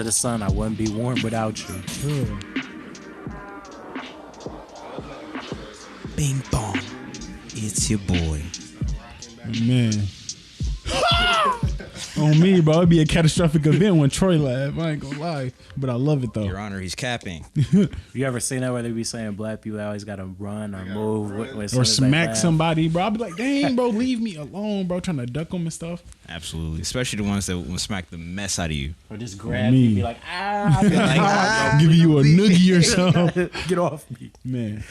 to the sun. I wouldn't be warm without you. Bing bong. It's your boy. Man. On me, bro. It'd be a catastrophic event when Troy laughed. I ain't gonna lie. But I love it, though. Your Honor, he's capping. You ever seen that where they be saying black people always gotta run or move or smack somebody, bro? I'll be like, dang, bro, leave me alone, bro. Trying to duck them and stuff. Absolutely. Especially the ones that will smack the mess out of you. Or just grab me and be like, Give you a noogie or something. Get off me. Man.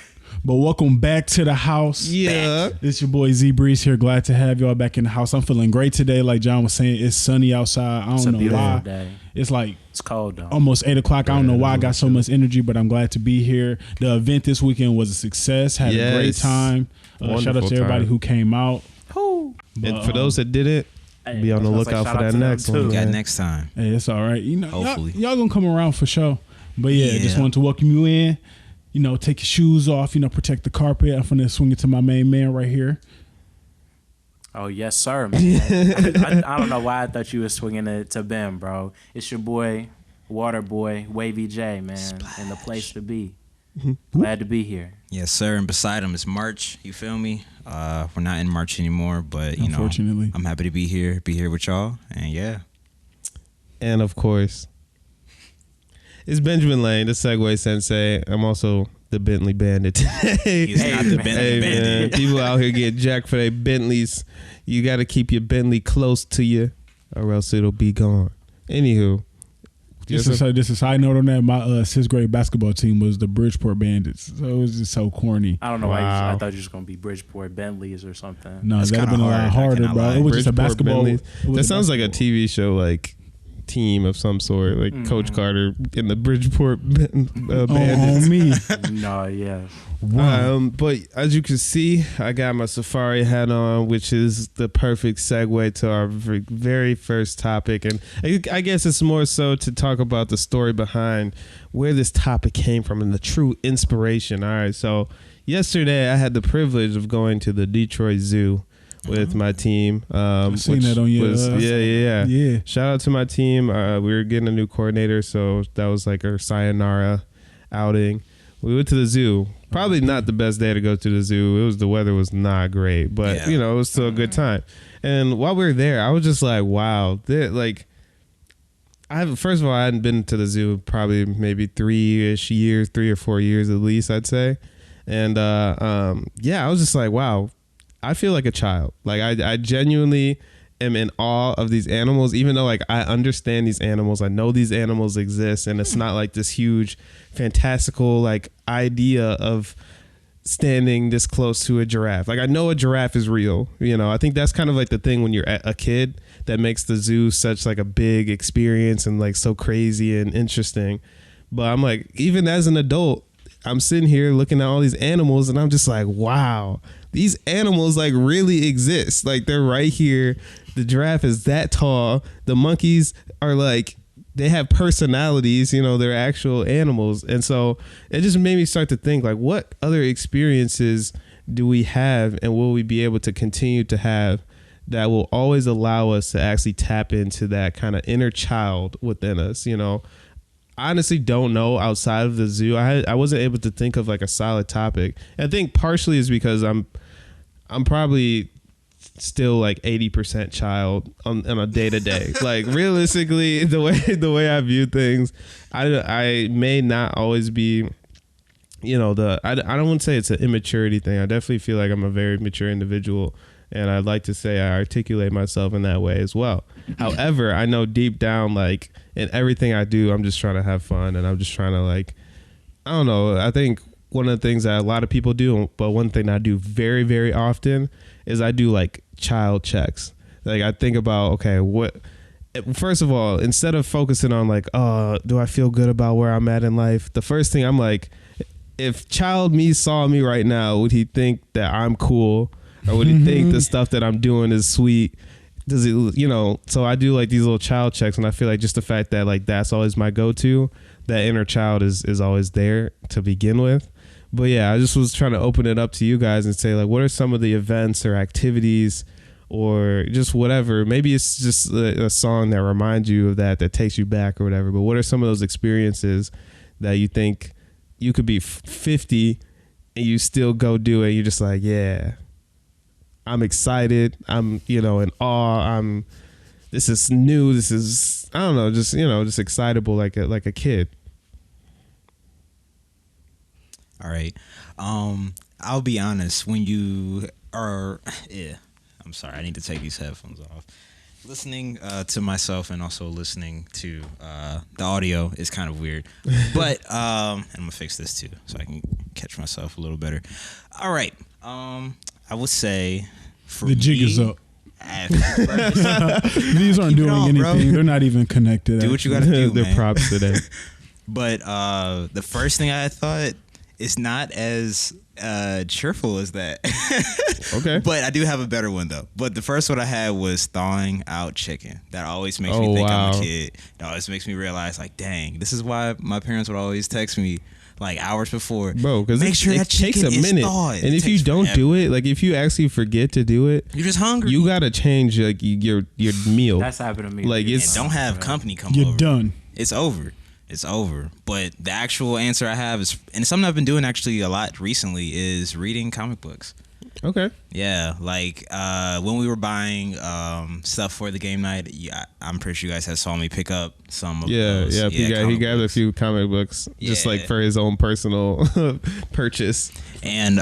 But welcome back to the house. Yeah. It's your boy Z Breeze here. Glad to have y'all back in the house. I'm feeling great today. Like John was saying, it's sunny outside. I don't know why. Day. It's like it's cold though. Almost 8 o'clock. I don't know why I got so much energy, but I'm glad to be here. The event this weekend was a success. Had a great time. Shout out to everybody who came out. And for those that didn't, be on the lookout for that next one. We got next time. Hey, it's all right. You know, hopefully y'all gonna come around for sure. But yeah, just wanted to welcome you in. You know, take your shoes off, you know, protect the carpet. I'm finna swing it to my main man right here. Oh, yes, sir, man. I don't know why I thought you were swinging it to Ben, bro. It's your boy, Water Boy, Wavy J, man. Splash. And the place to be. Glad to be here. Yes, sir. And beside him is March. You feel me? We're not in March anymore, but, you know, I'm happy to be here with y'all. And, yeah. And, of course, it's Benjamin Lane, the Segway Sensei. I'm also the Bentley Bandit today. He's not the Bentley Bandit. Man, people out here get jacked for their Bentleys. You got to keep your Bentley close to you, or else it'll be gone. Anywho, just a side note on that. My 6th grade basketball team was the Bridgeport Bandits, so it was just so corny. I don't know why I thought you were just gonna be Bridgeport Bentleys or something. No, that'd have been a lot harder, bro. It was just a basketball. That sounds like a TV show, like team of some sort, like Coach Carter in the Bridgeport Bandits. On me. No, yeah. Wow. But as you can see, I got my safari hat on, which is the perfect segue to our very first topic. And I guess it's more so to talk about the story behind where this topic came from and the true inspiration. All right. So yesterday I had the privilege of going to the Detroit Zoo with my team. I've seen that on your yeah. Shout out to my team. We were getting a new coordinator, so that was like our sayonara outing. We went to the zoo. Probably not the best day to go to the zoo. The weather was not great, but you know, it was still a good time. And while we were there, I was just like, wow, first of all, I hadn't been to the zoo probably maybe 3 or 4 years at least, I'd say. And I was just like, wow, I feel like a child. Like I genuinely am in awe of these animals, even though like I understand these animals. I know these animals exist, and it's not like this huge fantastical like idea of standing this close to a giraffe. Like I know a giraffe is real. You know, I think that's kind of like the thing when you're a kid that makes the zoo such like a big experience and like so crazy and interesting. But I'm like, even as an adult, I'm sitting here looking at all these animals and I'm just like, wow, these animals like really exist. Like they're right here. The giraffe is that tall. The monkeys are like, they have personalities, you know, they're actual animals. And so it just made me start to think like, what other experiences do we have and will we be able to continue to have that will always allow us to actually tap into that kind of inner child within us, you know? I honestly don't know outside of the zoo. I wasn't able to think of like a solid topic. I think partially is because I'm probably still like 80% child on a day to day. Like realistically, the way I view things, I may not always be, you know, I don't want to say it's an immaturity thing. I definitely feel like I'm a very mature individual, and I'd like to say I articulate myself in that way as well. However, I know deep down, like in everything I do, I'm just trying to have fun, and I'm just trying to like, I don't know. I think one of the things that a lot of people do, but one thing I do very, very often is I do like child checks. Like I think about, okay, first of all, instead of focusing on like, oh, do I feel good about where I'm at in life? The first thing I'm like, if child me saw me right now, would he think that I'm cool? Or would he think the stuff that I'm doing is sweet? Does it, you know, so I do like these little child checks, and I feel like just the fact that like that's always my go-to, that inner child is always there to begin with. But yeah, I just was trying to open it up to you guys and say like, what are some of the events or activities or just whatever. Maybe it's just a song that reminds you of that takes you back or whatever. But what are some of those experiences that you think you could be 50 and you still go do it? You're just like, yeah, I'm excited. I'm, in awe. This is new. This is, I don't know, just excitable like a kid. All right. I'll be honest. When you are, I'm sorry. I need to take these headphones off. Listening to myself and also listening to the audio is kind of weird. But I'm gonna fix this too, so I can catch myself a little better. All right. I would say for the jig is up. These aren't doing anything. Bro. They're not even connected. Do what you gotta do, They're man. props today. But the first thing I thought is not as cheerful as that. Okay. But I do have a better one though. But the first one I had was thawing out chicken. That always makes me think I'm a kid. It always makes me realize, like, dang, this is why my parents would always text me like hours before. Bro, because make sure that takes a minute. Thawed. And if you don't do it, like if you actually forget to do it, you're just hungry. You gotta change like your meal. That's happened to me. Like and don't have company come You're over. Done. It's over. It's over. But the actual answer I have is, and something I've been doing actually a lot recently, is reading comic books. Okay. Yeah, like when we were buying stuff for the game night, I'm pretty sure you guys had saw me pick up some of those. Yeah. He grabbed a few comic books just like for his own personal purchase. And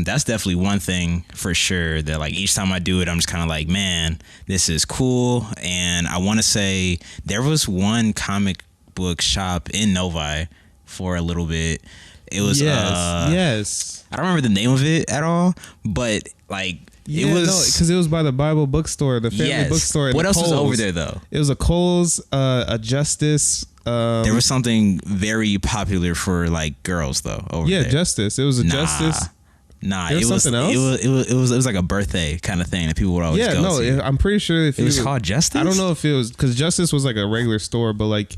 that's definitely one thing for sure that like each time I do it, I'm just kind of like, man, this is cool. And I want to say there was one comic book shop in Novi for a little bit. It was yes. I don't remember the name of it at all, but like it was because it was by the Bible bookstore, the family bookstore. What else Kohl's. was over there though? It was a Kohl's, a Justice. There was something very popular for like girls though. Over there. Justice. It was a Justice. Nah, it was something else. It was like a birthday kind of thing that people would always go to. I'm pretty sure if it was called Justice. I don't know if it was because Justice was like a regular store, but like,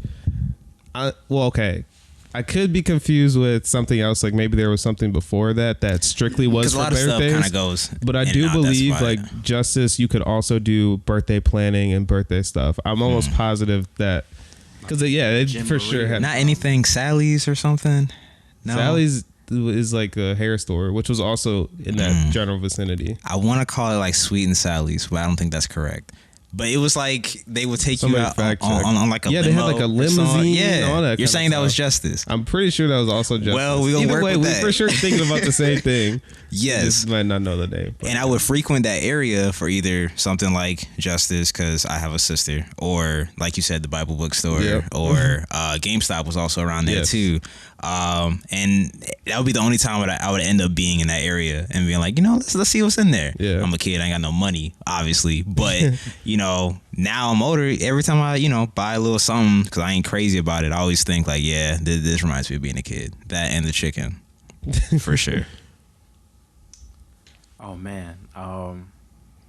okay. I could be confused with something else. Like maybe there was something before that strictly was for birthdays. A lot of stuff kind of goes. But I do believe like Justice, you could also do birthday planning and birthday stuff. I'm almost positive that because it for sure had not anything Sally's or something. No. Sally's is like a hair store, which was also in that general vicinity. I want to call it like Sweet and Sally's, but I don't think that's correct. But it was like they would take you out on like a limo. They had like a limousine. Yeah, all that. You're saying that was Justice. I'm pretty sure that was also Justice. Well, we gonna work with that. We're for sure thinking about the same thing. Yes, just might not know the name. And I would frequent that area for either something like Justice because I have a sister, or like you said, the Bible bookstore, or GameStop was also around there too. And that would be the only time I would end up being in that area and being like, let's see what's in there. Yeah. I'm a kid, I ain't got no money, obviously, but now I'm older. Every time I buy a little something because I ain't crazy about it, I always think like, yeah, this reminds me of being a kid. That and the chicken, for sure. Oh man,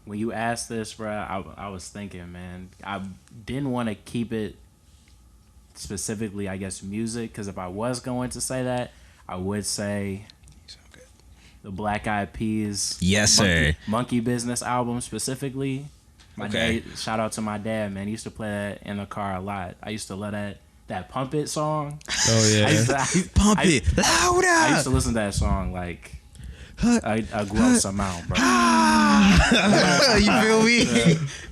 when you asked this, bro, I was thinking, man, I didn't want to keep it specifically, I guess, music, because if I was going to say that, I would say the Black Eyed Peas, yes, sir, Monkey Business album specifically. My dad, shout out to my dad, man. He used to play that in the car a lot. I used to love that Pump It song. Oh yeah, Pump It louder. I used to listen to that song like a gross amount, bro. You feel me?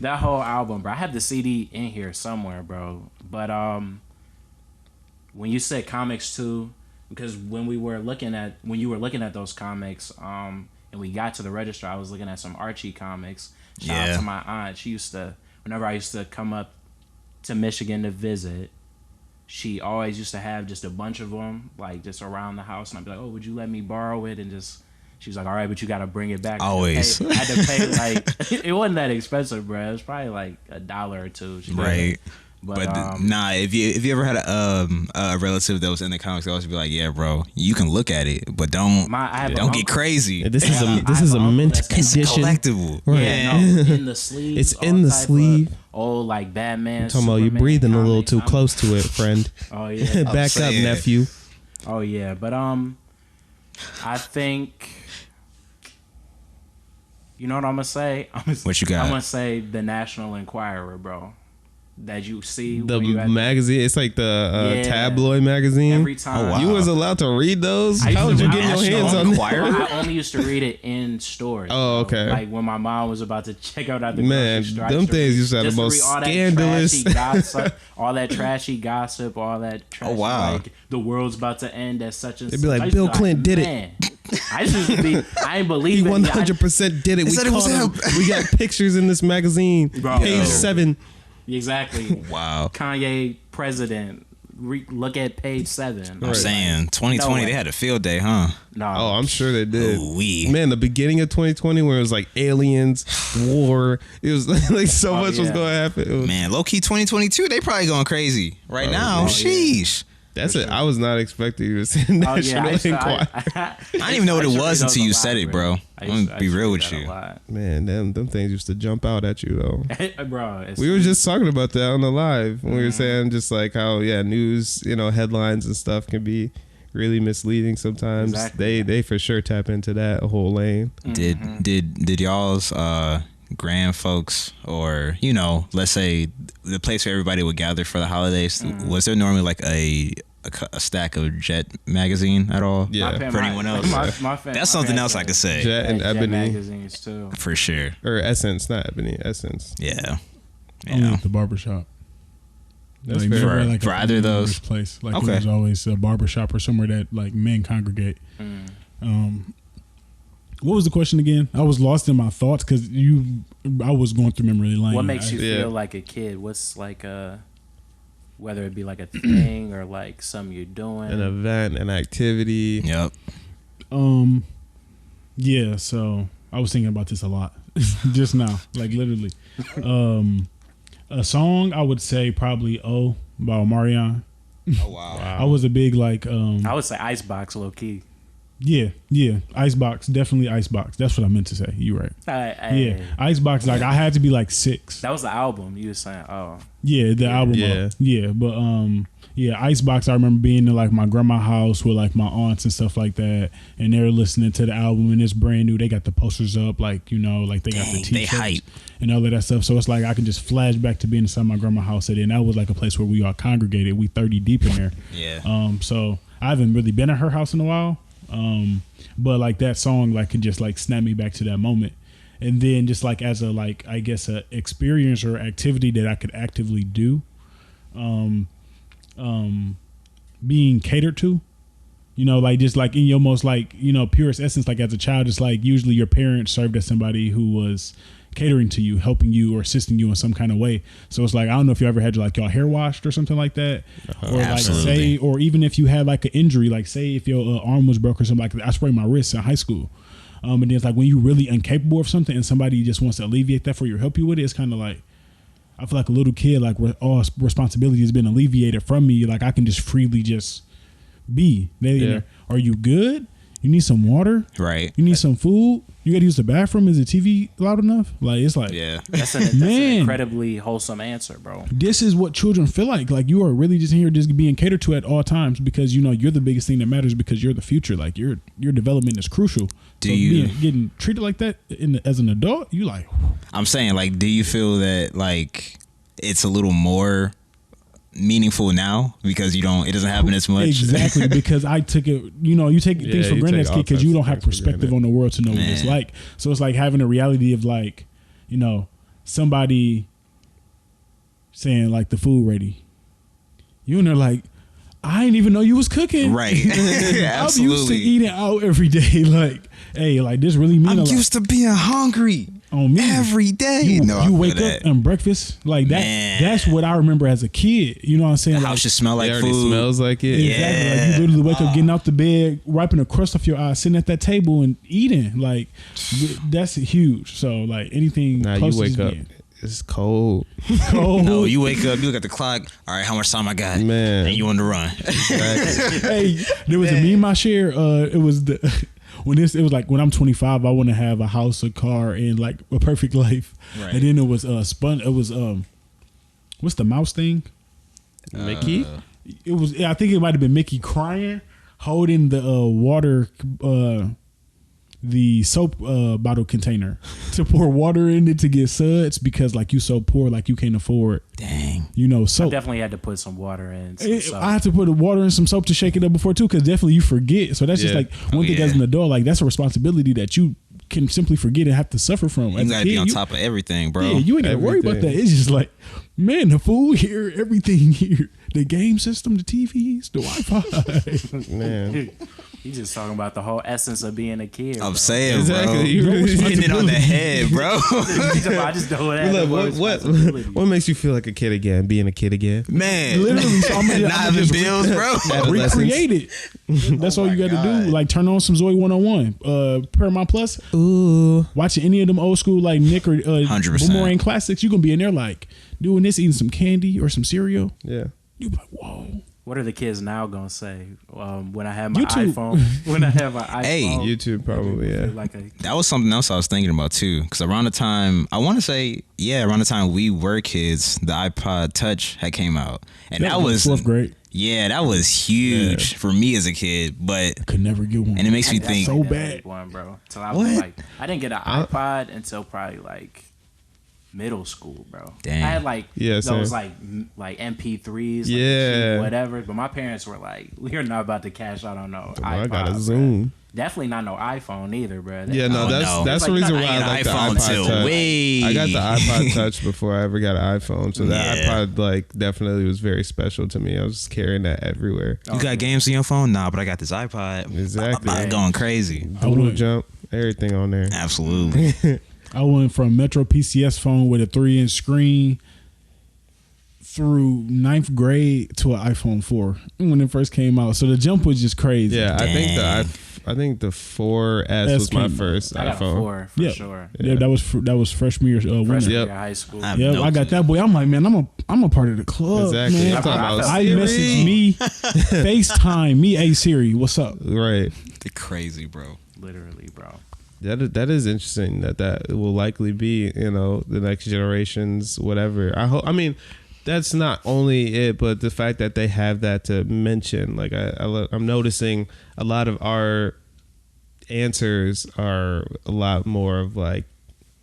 That whole album, bro. I have the CD in here somewhere, bro. But when you said comics too, because when you were looking at those comics, and we got to the register, I was looking at some Archie comics. Shout out to my aunt. She used to, whenever I used to come up to Michigan to visit, she always used to have just a bunch of them, like just around the house, and I'd be like, "Oh, would you let me borrow it?" And just she was like, "All right, but you got to bring it back." Always. I had to pay like it wasn't that expensive, bro. It was probably like $1 or $2. Right. But if you ever had a relative that was in the comics, they always be like, "Yeah, bro, you can look at it, but don't get crazy. This is a mint condition. It's collectible. Right. Yeah, no, in the sleeve. It's in the sleeve. Old like Batman. I'm talking about you breathing a little too close to it, friend. Oh yeah. Back up, nephew. Oh yeah, but I think You know what I'm gonna say? What you got? I'm gonna say the National Enquirer, bro. That you see The when you at magazine, it's like the Yeah. tabloid magazine. every time. Oh, wow. You was allowed to read those? I used How to did you read get your National hands on that? Enquirer? Well, I only used to read it in stores. Oh, bro. okay. Like when my mom was about to check out at the Man, grocery store. I them used to things read- used to have the just most read all that scandalous- trashy gossip, all that trashy gossip, all that trashy, wow. like the world's about to end at such and They'd such. be like, I used to Bill Clinton did it. man. I just used to be. I ain't believe He it. 100% did it. We said it was caught him. him. We got pictures in this magazine. Bro. Page Yo. 7. Exactly. Wow. Kanye president. Look at page 7. I'm Right. saying 2020 No way. they had a field day, huh? No. Oh, I'm sure they did. Ooh-wee. Man, the beginning of 2020 where it was like aliens, war. It was like so Oh, much was yeah. going to happen. It was- Man, low key 2022, they probably going crazy right now. yeah. Sheesh. That's it. I was not expecting you to say Oh, National yeah, I Enquirer. I didn't even know what it was until you said it, bro. I'm gonna be real with you. Man, them things used to jump out at you though. Bro, it's, We were just talking about that on the live when we Mm-hmm. were saying just like how news, headlines and stuff can be really misleading sometimes. Exactly. They for sure tap into that whole lane. Did y'all's grand folks, or let's say the place where everybody would gather for the holidays, was there normally like a stack of Jet magazine at all? Yeah. For anyone else? That's something else I could say. Jet and Ebony magazines too. For sure. or Essence, not Ebony, Essence. Yeah. Only at the barbershop. That's Like, fair. never For- like for a either of those? members place. Like Okay. there's always a barbershop or somewhere that like men congregate. What was the question again? I was lost in my thoughts because I was going through memory lane. What makes you Yeah. feel like a kid? What's like whether it be like a thing or like something you're doing? An event, an activity. Yep. Yeah, so I was thinking about this a lot just now, like literally. A song I would say probably "Oh" by Omarion. Oh wow. I was a big like I would say Icebox, low key. yeah, Icebox, definitely Icebox. That's what I meant to say. You right. Yeah, Icebox. Like I had to be like 6. That was the album. You were saying, oh, Yeah, the album. Yeah. Yeah, but Icebox. I remember being in like my grandma's house with like my aunts and stuff like that, and they were listening to the album, and it's brand new. They got the posters up, like like they got the Dang, they t-shirts hype. and all of that stuff. So it's like I can just flash back to being inside my grandma's house, and that was like a place where we all congregated. We 30 deep in there. Yeah. So I haven't really been at her house in a while. But like that song like could just like snap me back to that moment. And then just like as a like I guess a experience or activity that I could actively do, being catered to, like just like in your most like purest essence, like as a child, it's like usually your parents served as somebody who was catering to you, helping you or assisting you in some kind of way. So it's like I don't know if you ever had like your hair washed or something like that, or like Absolutely. say, or even if you had like an injury, like say if your arm was broke or something like that. I sprained my wrist in high school, and then it's like when you're really incapable of something and somebody just wants to alleviate that for you or help you with it, it's kind of like I feel like a little kid, like all responsibility has been alleviated from me. Like I can just freely just be. Are you good? You need some water? Right. You need some food? You got to use the bathroom? Is the TV loud enough? Like it's like, Yeah. that's an Man. incredibly wholesome answer, bro. this is what children feel like. Like you are really just here, just being catered to at all times because you're the biggest thing that matters because you're the future. Like your development is crucial. Do you- getting treated like that as an adult? You like, I'm saying, like, do you feel that like it's a little more meaningful now because it doesn't happen as much? exactly because I took it. You take things for you granted take as a all kid because types you of don't have things for perspective granted. on the world to know what it's Man. like. So it's like having a reality of like, somebody saying like the food ready. You and they're like, I didn't even know you was cooking. Right. I'm used to Absolutely. eating out every day. Like, hey, like this really mean I'm a lot used to being hungry on me every day. You, No, I you feel wake that. up and breakfast like that. Man. That's what I remember as a kid. You know what I'm saying? The Like, house just smell like It already food. smells like it. Yeah. exactly. Like you literally wake up, getting out the bed, wiping the crust off your eyes, sitting at that table and eating. Like that's huge. So like anything. Nah, you close to wake just up. being It's cold. cold. No, you wake up, you look at the clock. All right, how much time I got? Man. And you on the run. Hey, there was a meme I shared. It was it was like when I'm 25, I want to have a house, a car, and like a perfect life. Right. And then it was It was what's the mouse thing? Mickey? It was. I think it might have been Mickey crying, holding the water the soap bottle container to pour water in it to get suds because like you so poor, like you can't afford, Dang. I soap. definitely had to put some water in. Some soap. I had to put the water in some soap to shake it up before too, because definitely you forget. So that's just Yeah. like one thing as an adult, like that's a responsibility that you can simply forget and have to suffer from. You As a gotta be kid, on you- top of everything, bro. Yeah, you ain't gotta worry about that. Everything. It's just like, man, the food here, everything here, the game system, the TVs, the Wi-Fi. Man. You just talking about the whole essence of being a kid. I'm bro. saying, Exactly. bro. You really Hitting it on the head, bro. I just know that. Look, what makes you feel like a kid again? Being a kid again? Man. Literally, so I'm gonna Not having just bills, bro. Adolescence. recreate it. That's all you got to do. Like turn on some Zoe 101, Paramount Plus. Ooh. Watching any of them old school like Nick or 100%. Boomerang classics, you gonna be in there like doing this, eating some candy or some cereal. Yeah. You be like, whoa. What are the kids now gonna say when I have my YouTube. iPhone? When I have my iPhone, Hey, YouTube probably, yeah. Like a, That was something else I was thinking about too. Because around the time, I want to say, around the time we were kids, the iPod Touch had came out, and that was fourth grade. Yeah, that was huge for me as a kid. But Could never get one. and it makes me I think, so definitely bad. had one, bro. So I What? was like, I didn't get an iPod until probably like middle school, bro. Damn. I had like Yeah, those same. like MP3s, like Yeah. cheap whatever. But my parents were like, we're not about to cash out on no iPod. I got a bro. Zoom. Definitely not no iPhone either, bro. Yeah, no, Oh, that's no. that's the Like, reason I why ain't I like the iPhone iPod till Touch. way. I got the iPod Touch before I ever got an iPhone, so that Yeah. iPod like definitely was very special to me. I was carrying that everywhere. You got games on your phone? Nah, but I got this iPod. Exactly. I'm going crazy. Doodle went- jump, everything on there. Absolutely. I went from Metro PCS phone with a 3-inch screen through 9th grade to an iPhone 4 when it first came out. So the jump was just crazy. Yeah, Dang. I think the 4S was my came- first I got a iPhone. 4 for Yeah. sure. Yeah, that was freshman year winter. Freshman Yep. year of high school. I- Yeah, No I got clue. that boy. I'm like, man, I'm a part of the club. Exactly. Man. I'm talking about I Siri. message me, FaceTime me, hey Siri, what's up? Right. They're crazy, bro. Literally, bro. That is interesting that will likely be, the next generations, whatever. I mean, that's not only it, but the fact that they have that to mention. Like I'm noticing a lot of our answers are a lot more of like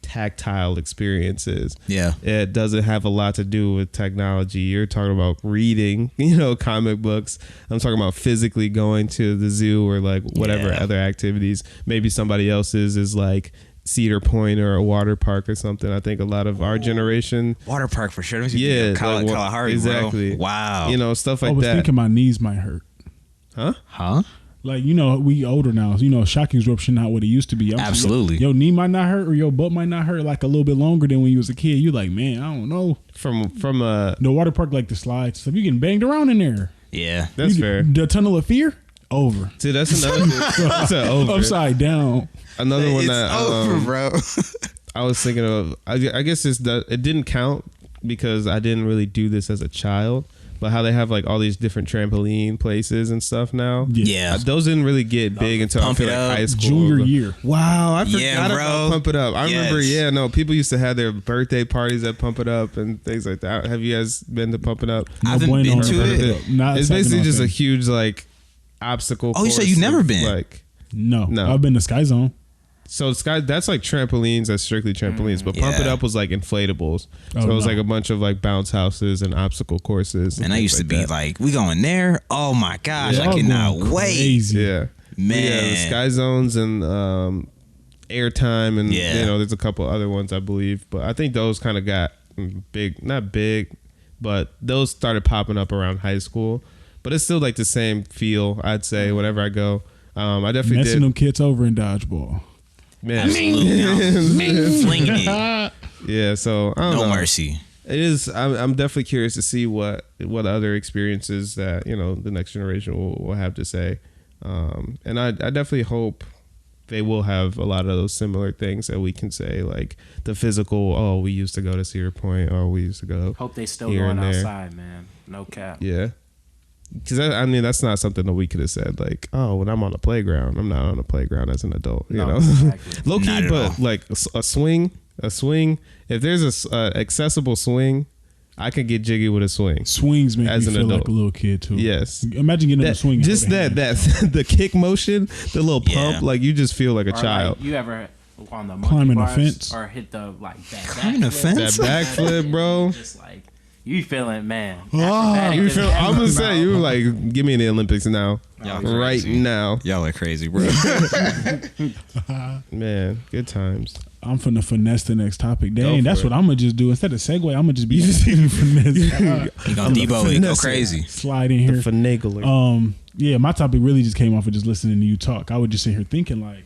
tactile experiences. Yeah. It doesn't have a lot to do with technology. You're talking about reading, comic books. I'm talking about physically going to the zoo or like whatever Yeah. other activities. Maybe somebody else's is like Cedar Point or a water park or something. I think a lot of our generation, Water park for sure. That makes me yeah, think of like, Kalahari, exactly. bro. Wow. Stuff I like was that. thinking my knees might hurt. Huh? Like, we older now. Shock absorption not what it used to be. Absolutely. Your knee might not hurt or your butt might not hurt like a little bit longer than when you was a kid. You like, man, I don't know. from a The water park, like the slides, stuff, you getting banged around in there. Yeah. that's You- fair. The tunnel of fear, over. See, that's another that's a over. Upside down. Another one It's that over, bro. I was thinking of. I guess it didn't count because I didn't really do this as a child. But how they have like all these different trampoline places and stuff now. Yeah. Those didn't really get big until Pump I feel It like Up, high school. Junior year. Wow, I forgot Yeah, bro. about Pump It Up. I remember, Yes. people used to have their birthday parties at Pump It Up and things like that. Have you guys been to Pump It Up? I haven't bueno, been to never it. heard of Not It's second basically off just a thing. huge like obstacle. Oh, you said course you've never of, been? Like, No, No. I've been to Sky Zone. so Sky, that's like trampolines. That's strictly trampolines. But Pump It Yeah. Up was like inflatables. Oh, So it was no. like a bunch of like bounce houses and obstacle courses. And I things used to like be that. like, we going there? Oh my gosh, Y'all I cannot going wait. crazy. Yeah. Man. Yeah, the Sky Zones and Airtime and Yeah. there's a couple other ones I believe, but I think those kind of got big, not big, but those started popping up around high school. But it's still like the same feel, I'd say, whenever I go. I definitely Messing did. them kids over in dodgeball. Man, Absolutely. Flinging it. yeah. So I don't No know. mercy. It is. I'm definitely curious to see what other experiences that the next generation will have to say, and I definitely hope they will have a lot of those similar things that we can say, like the physical. Oh, we used to go to Cedar Point. Oh, we used to go. Hope they still Here going and there. outside, man. No cap. Yeah, because I mean that's not something that we could have said. Like, oh, when I'm on the playground, I'm not on the playground as an adult. You No, know, exactly. low key, Not at but all. like a swing. If there's a accessible swing. I could get jiggy with a swing. Swings make As me an feel like adult. a little kid too. Yes. Imagine getting on a swing. and Just holding that hands. the kick motion, the little Yeah. pump, like you just feel like a Or, child. like, you ever on the monkey Climbing a bars fence. or hit the like that Climbing a backflip? fence? That backflip, bro. Just like you feeling, man. Oh, acrobatic You as feel? hell, I'm gonna say bro. you like, give me in the Olympics now, Y'all right crazy. now, Y'all are crazy, bro. man. Good times. I'm finna finesse the next topic. Dang, for that's it. what I'm gonna just do. Instead of segue, I'm gonna just be finesse. You gonna Debo it, go finesse it. crazy. Slide in here. Finagler. Yeah, my topic really just came off of just listening to you talk. I would just sit here thinking like,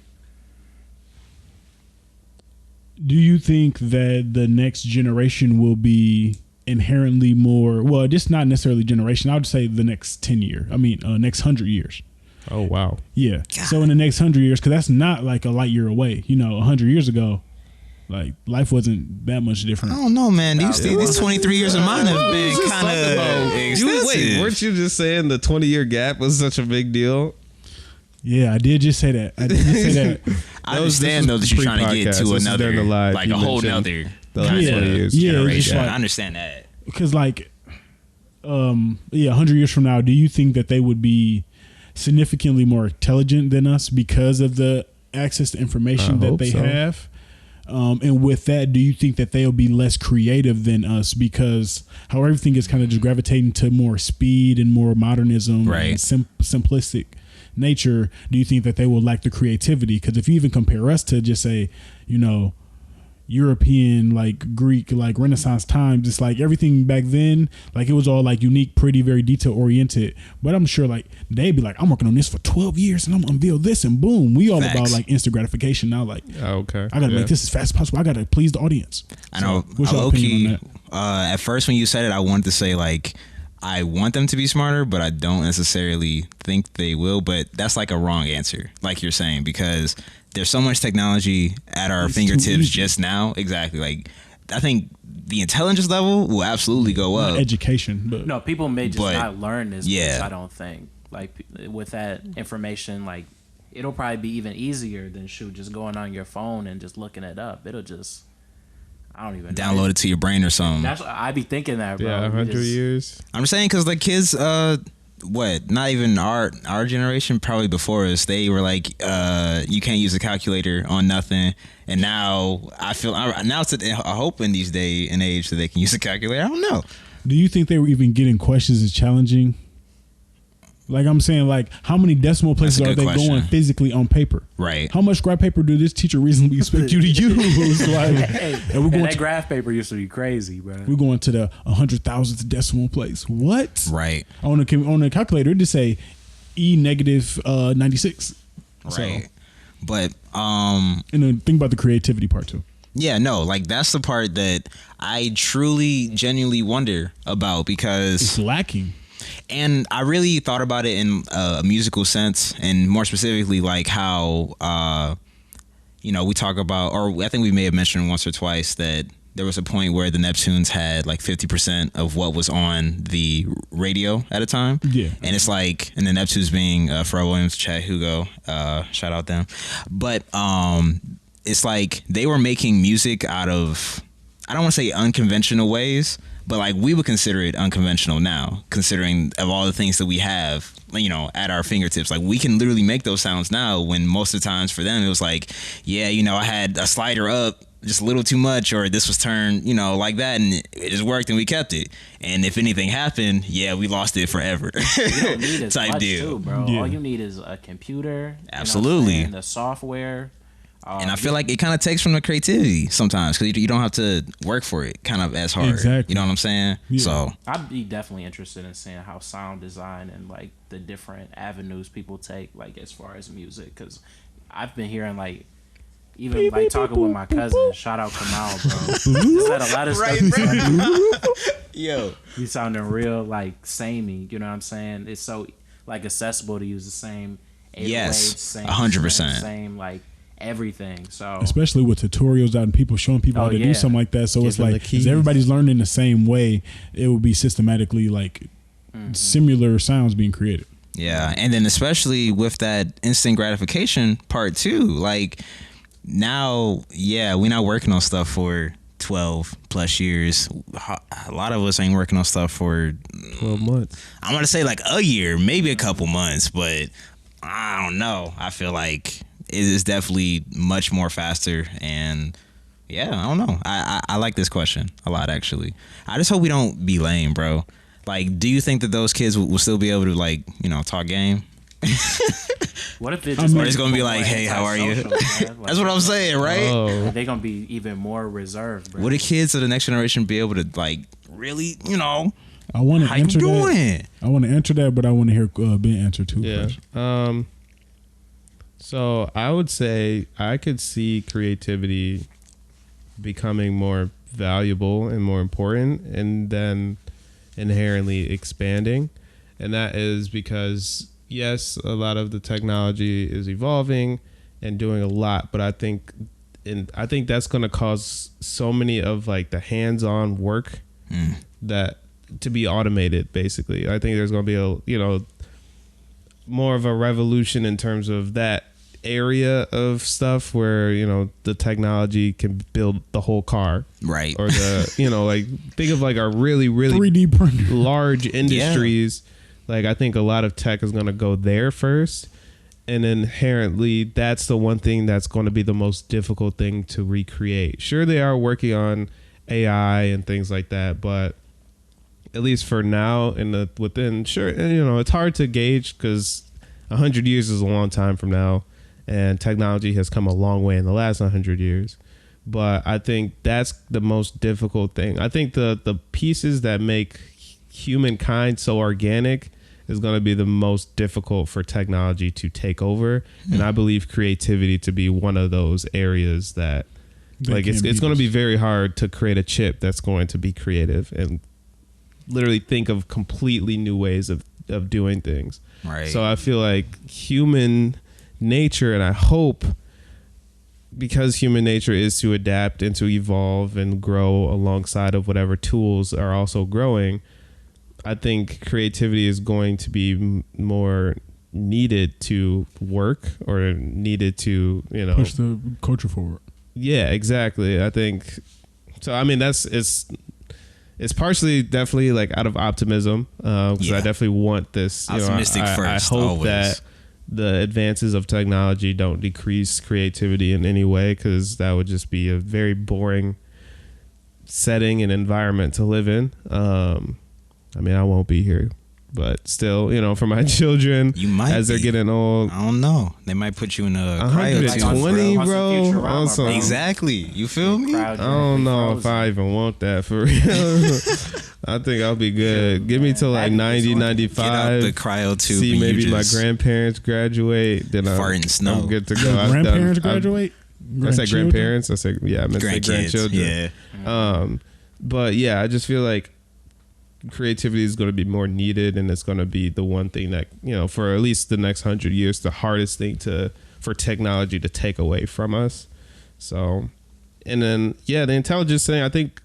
do you think that the next generation will be inherently more, well, just not necessarily generation, I would say the next 10 year, next 100 years. Oh wow. Yeah. So in the next 100 years, because that's not like a light year away. 100 years ago, like life wasn't that much I different. don't know, man. These 23 years of mine have been kind of Wait, expensive. weren't you just saying the 20-year gap was such a big deal? Yeah, I did just say that. I did just say that. I understand though that you're trying to get Pre-podcast. to This is another, during the live. like You a whole mentioned nother the last Yeah. 20 years. Yeah, it's generation. just like- I understand that. Because 100 years from now, do you think that they would be significantly more intelligent than us because of the access to information I that hope they so. have? And with that, do you think that they'll be less creative than us because how everything is kind of just gravitating to more speed and more modernism Right. and simplistic nature? Do you think that they will lack the creativity? Because if you even compare us to just say, European, like Greek, like Renaissance times, it's like everything back then, like it was all like unique, pretty, very detail oriented. But I'm sure like they'd be like, I'm working on this for 12 years and I'm gonna unveil this, and boom, we all Facts. about like instant gratification now. Like Oh, okay. I gotta Yeah. make this as fast as possible. I gotta please the audience. I know. what's I your low opinion key. on At first, when you said it, I wanted to say like I want them to be smarter, but I don't necessarily think they will. But that's like a wrong answer, like you're saying, because there's so much technology at our It's too fingertips easy. just now. Exactly. Like I think the intelligence level will absolutely go Not up. education, but No, people may just But, not learn as yeah. much. I don't think like with that information, like it'll probably be even easier than just going on your phone and just looking it up. It'll just I don't even know. Download it to your brain or something. That's I be thinking that, bro. Yeah, 100 because- years. I'm saying because the kids, not even our generation, probably before us, they were like, you can't use a calculator on nothing. And now I feel now it's a hope in these day and age that they can use a calculator. I don't know. do you think they were even getting questions as challenging? Like I'm saying, like how many decimal places That's a are they good question. going physically on paper? Right. How much scrap paper do this teacher reasonably expect you to use? Like, Hey, and we're and going that to, graph paper used to be crazy, bro. we're going to the 100,000th decimal place. What? Right. On the calculator, it just say E negative 96. So, Right. But and then think about the creativity part too. yeah, no, like that's the part that I truly, genuinely wonder about because. It's lacking. And I really thought about it in a musical sense, and more specifically, like how, we talk about, or I think we may have mentioned once or twice that there was a point where the Neptunes had like 50% of what was on the radio at a time. Yeah. And it's like, and the Neptunes being Pharrell Williams, Chad Hugo, shout out them. But it's like they were making music out of, I don't want to say unconventional ways, but like we would consider it unconventional now, considering of all the things that we have, at our fingertips. Like we can literally make those sounds now when most of the times for them it was like, yeah, I had a slider up just a little too much, or this was turned, like that, and it just worked and we kept it. And if anything happened, yeah, we lost it forever. You don't need as Type much deal. too, bro. Yeah. All you need is a computer. You know what I'm Absolutely. saying, the software. And I feel like it kind of takes from the creativity sometimes because you don't have to work for it kind of as hard. Exactly. You know what I'm saying? Yeah. So I'd be definitely interested in seeing how sound design and like the different avenues people take, like as far as music, because I've been hearing like even like talking with my cousin. Shout out Kamal, bro. He said a lot of stuff. yo, He sounding real like samey. You know what I'm saying? It's so like accessible to use the same. 808s, Yes, same 100%. Same like everything. So Especially with tutorials out and people showing people Oh, how to yeah. do something like that. So it's Give them like, the if keys. everybody's learning the same way, it will be systematically like similar sounds being created. yeah, and then especially with that instant gratification part too. Like now, yeah, we're not working on stuff for 12 plus years. A lot of us ain't working on stuff for 12 months. I'm gonna say like a year, maybe a couple months, but I don't know. I feel like it is definitely much more faster, and yeah, I don't know. I like this question a lot, actually. I just hope we don't be lame, bro. Like, do you think that those kids will still be able to, like, you know, talk game? What if it's I just mean, Or it's gonna be like, hey, how are you? That's what I'm saying, right? Oh, They're gonna be even more reserved, bro. Will the kids of the next generation be able to, like, really, you know, I want to how you answer that. doing? I want to answer that, but I want to hear Ben answer too. yeah. First. So I would say I could see creativity becoming more valuable and more important, and then inherently expanding. And that is because, yes, a lot of the technology is evolving and doing a lot, but I think that's going to cause so many of like the hands-on work that to be automated. Basically, I think there's going to be more of a revolution in terms of that area of stuff where the technology can build the whole car, Right. or the like think of like our really 3D printer. large industries. Like I think a lot of tech is going to go there first, and inherently that's the one thing that's going to be the most difficult thing to recreate. Sure, they are working on AI and things like that, but at least for now, it's hard to gauge because 100 years is a long time from now, and technology has come a long way in the last 100 years. But I think that's the most difficult thing. I think the pieces that make humankind so organic is going to be the most difficult for technology to take over. And I believe creativity to be one of those areas that like it's going to be very hard to create a chip that's going to be creative and literally think of completely new ways of doing things. Right. So I feel like human nature, and I hope, because human nature is to adapt and to evolve and grow alongside of whatever tools are also growing, I think creativity is going to be more needed to work, or needed to push the culture forward. Yeah, exactly. I think so. I mean, it's partially definitely like out of optimism, because I definitely want this. Optimistic first. I hope always. that the advances of technology don't decrease creativity in any way, because that would just be a very boring setting and environment to live in. I mean, I won't be here, but still, for my children, You might as they're be. getting old. I don't know. They might put you in a cryo 120, tube, bro. bro. Also, Exactly. You feel me? I don't know if I even want that for real. I think I'll be good. Give me till like 90, Get out the 95. cryo tube. See and maybe you my just grandparents graduate. Then fart in snow. I'm good to go. Your I've grandparents done- I've- graduate. I said Grandchildren? grandparents. I said I meant to say grandkids. grandchildren. Yeah. But yeah, I just feel like creativity is going to be more needed, and it's going to be the one thing that for at least the next 100 years, the hardest thing for technology to take away from us. So, and then the intelligence thing, I think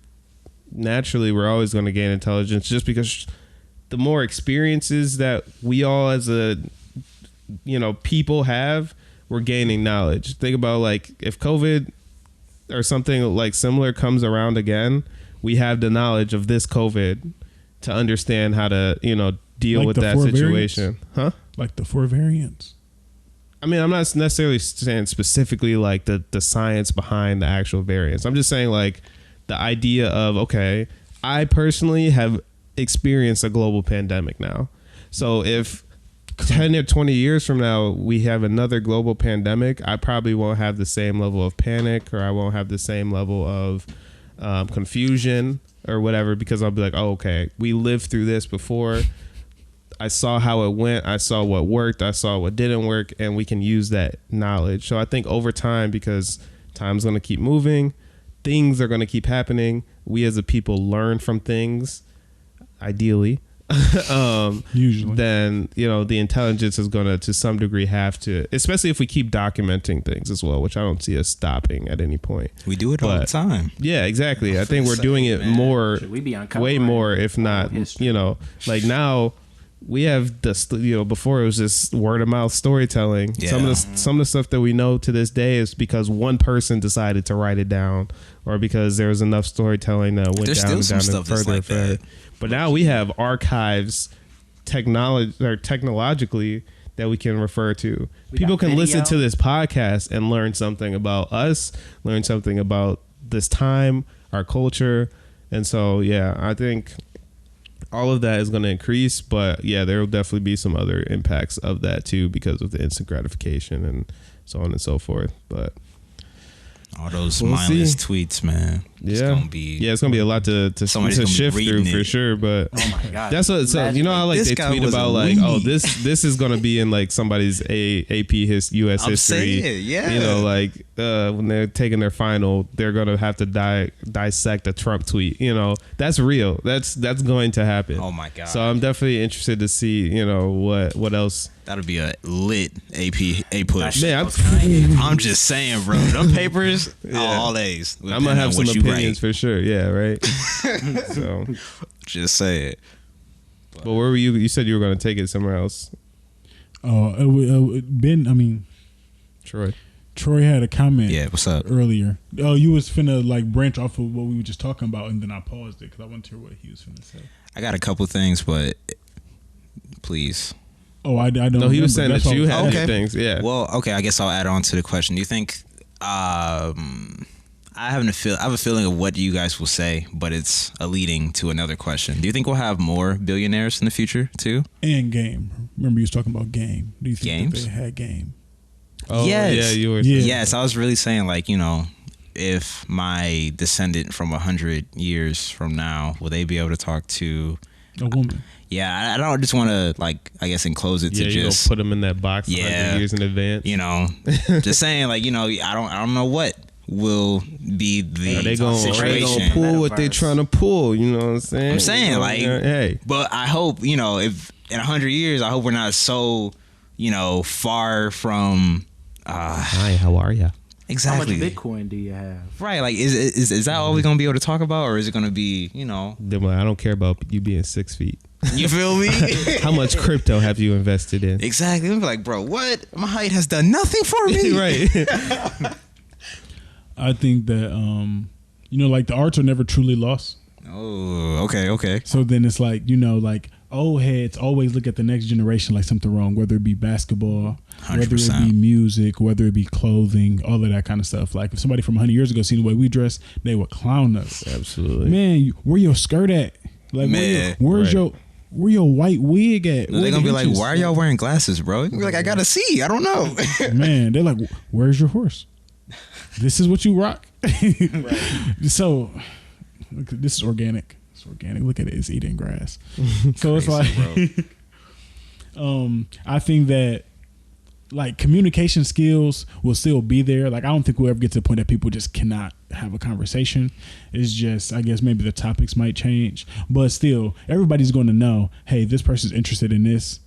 naturally we're always going to gain intelligence, just because the more experiences that we all as a people have, we're gaining knowledge. Think about like if COVID or something like similar comes around again, we have the knowledge of this COVID to understand how to deal Like with the that 4 situation. Huh? Like the 4 variants. I mean, I'm not necessarily saying specifically like the science behind the actual variants. I'm just saying like the idea of, okay, I personally have experienced a global pandemic now. So if 10 or 20 years from now we have another global pandemic, I probably won't have the same level of panic, or I won't have the same level of confusion or whatever, because I'll be like, oh, okay, we lived through this before. I saw how it went. I saw what worked. I saw what didn't work, and we can use that knowledge. So I think over time, because time's going to keep moving, things are going to keep happening. We as a people learn from things, ideally. Usually. Then the intelligence is going to some degree have to, especially if we keep documenting things as well, which I don't see us stopping at any point. We do it all the But- time. Yeah, exactly. I think we're say, doing it man. more, Should we be on way more, if not, history? like now we have before it was just word of mouth storytelling. Yeah. Some of the stuff that we know to this day is because one person decided to write it down, or because there was enough storytelling that went There's down still and some down and stuff that's further like and further. that. But now we have archives technologically that we can refer to. We People got can listen video. to this podcast and learn something about us, learn something about this time, our culture. And so, yeah, I think all of that is going to increase. But, yeah, there will definitely be some other impacts of that, too, because of the instant gratification and so on and so forth. But All those We'll mindless see. tweets, man. It's yeah, gonna be it's going to be a lot to Somebody's gonna be shift through reading for it. sure. But Oh my god. that's what. So you know how like This they guy tweet was about a like, oh, weenie. this is gonna be in like somebody's AP US I'm history. saying, yeah. You know, like when they're taking their final, they're gonna have to dissect a Trump tweet. You know, that's real. That's going to happen. Oh my god. So I'm definitely interested to see. You know what else. That'll be a lit A push. Man, I'm just saying, bro. Them papers, all A's. I'm gonna have some What you opinions write. for sure. Yeah, right. So, Just say it. but where were you? You said you were gonna take it somewhere else, Troy. Troy had a comment Yeah. What's up? earlier. Oh, you was finna like branch off of what we were just talking about, and then I paused it because I wanted to hear what he was finna say. I got a couple things, but please. Oh, I don't. No, he was remember. saying That's that all- you had Okay. your things. Yeah. Well, okay. I guess I'll add on to the question. Do you think? I have a feeling of what you guys will say, but it's a leading to another question. Do you think we'll have more billionaires in the future too? And game. Remember, you was talking about game. Do you think that Games? they had game? Oh, Yes. yeah, you were. Yeah. Yes, I was really saying like, you know, if my descendant from 100 years from now, will they be able to talk to? A woman. Yeah, I don't just want to like, I guess, enclose it to Yeah, you gonna just put them in that box 100 Yeah. years in advance. you know, just saying like, you know, I don't know what will be the Are they gonna situation. pull what they Metaverse. trying to pull? You know what I'm saying? I'm saying, You know, like- hey, But I hope, you know, if in 100 years, I hope we're not so, you know, far from hi, how are you? How exactly much Bitcoin do you have? right. Like, is that all we're gonna be able to talk about, or is it gonna be, you know, Then like, I don't care about you being 6 feet. you feel me? How much crypto have you invested in? Exactly. I'm like, bro, what? My height has done nothing for me. right. I think that you know, like the arts are never truly lost. Oh, okay. So then it's like, you know, like old heads always look at the next generation like something wrong, whether it be basketball, whether it 100%. be music, whether it be clothing, all of that kind of stuff. Like if somebody from 100 years ago seen the way we dress, they would clown us. Absolutely. Man, where your skirt at? Like Man, where's right. where your white wig at? They're Where gonna the be like, inches? why are y'all wearing glasses, bro? You're like, I gotta see. I don't know. Man, they're like, where's your horse? This is what you rock. So look, this is organic. It's organic. Look at it. It's eating grass. So it's like, I think that like communication skills will still be there. Like I don't think we'll ever get to the point that people just cannot have a conversation. It's just, I guess maybe the topics might change, but still everybody's going to know, hey, this person's interested in this.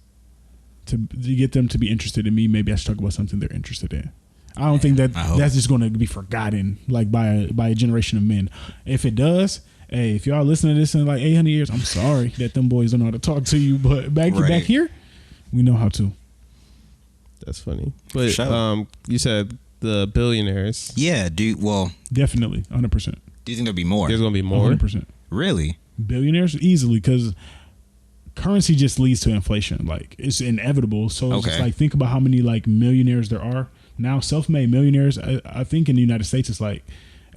To get them to be interested in me, maybe I should talk about something they're interested in. I don't think that I hope. that's just going to be forgotten like by a generation of men. If it does, hey, if y'all listen to this in like 800 years, I'm sorry that them boys don't know how to talk to you, but back Right. here, we know how to. That's funny. But Sure. you said the billionaires. Yeah, Definitely, 100%. do you think there'll be more? There's gonna be more. 100%. Really? Billionaires easily because currency just leads to inflation. Like it's inevitable. So it's just Okay. like think about how many like millionaires there are now. Self-made millionaires. I think in the United States it's like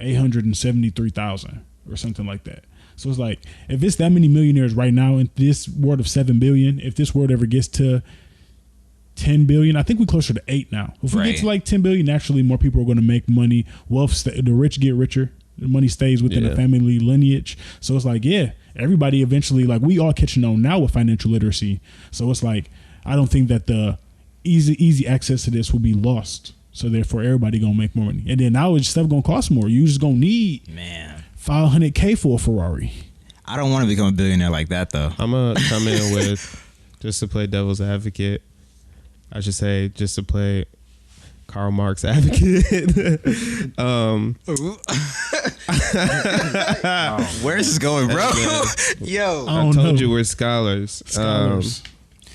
873,000 or something like that. So it's like if it's that many millionaires right now in this world of 7 billion, if this world ever gets to 10 billion, I think we're closer to 8 now. If we Right. get to like 10 billion, naturally more people are going to make money. Wealth, the rich get richer. The money stays within the Yeah. family lineage. So it's like, yeah, everybody eventually, like we all catching on now with financial literacy. So it's like, I don't think that the easy access to this will be lost. So therefore everybody going to make more money. And then now it's stuff going to cost more. You just going to need Man, $500K for a Ferrari. I don't want to become a billionaire like that though. I'm gonna come in with just to play devil's advocate. I should say just to play Karl Marx advocate. Where is this going, bro? Yo. I I don't told know. you we're scholars. Scholars.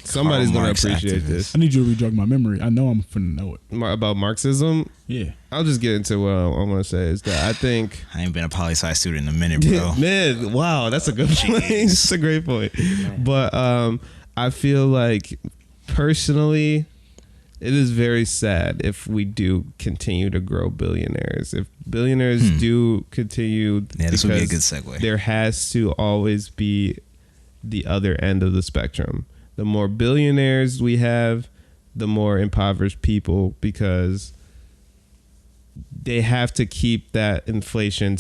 Somebody's Karl gonna Marx appreciate activist. this. I need you to rejog my memory. I know I'm finna know it. About Marxism. Yeah. I'll just get into what I'm gonna say is that I think. I ain't been a poli sci student in a minute, bro. Man, wow, that's a good point. That's a great point. But I feel like personally, it is very sad if we do continue to grow billionaires. If billionaires do continue, Yeah, this would be a because good segue. there has to always be the other end of the spectrum. The more billionaires we have, the more impoverished people, because they have to keep that inflation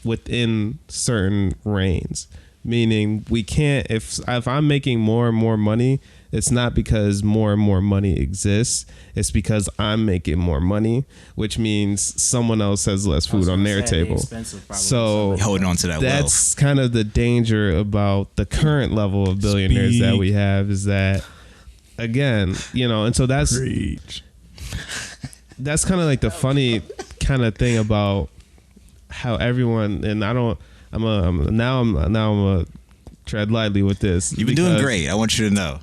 within certain reigns. Meaning, we can't. If I'm making more and more money, it's not because more and more money exists. It's because I'm making more money, which means someone else has less food on their table. So Holding on to that that's kind of the danger about the current level of billionaires that we have, is that, again, and so that's Preach. that's kind of like the funny kind of thing about how everyone, and I'm a tread lightly with this. You've been doing great. I want you to know.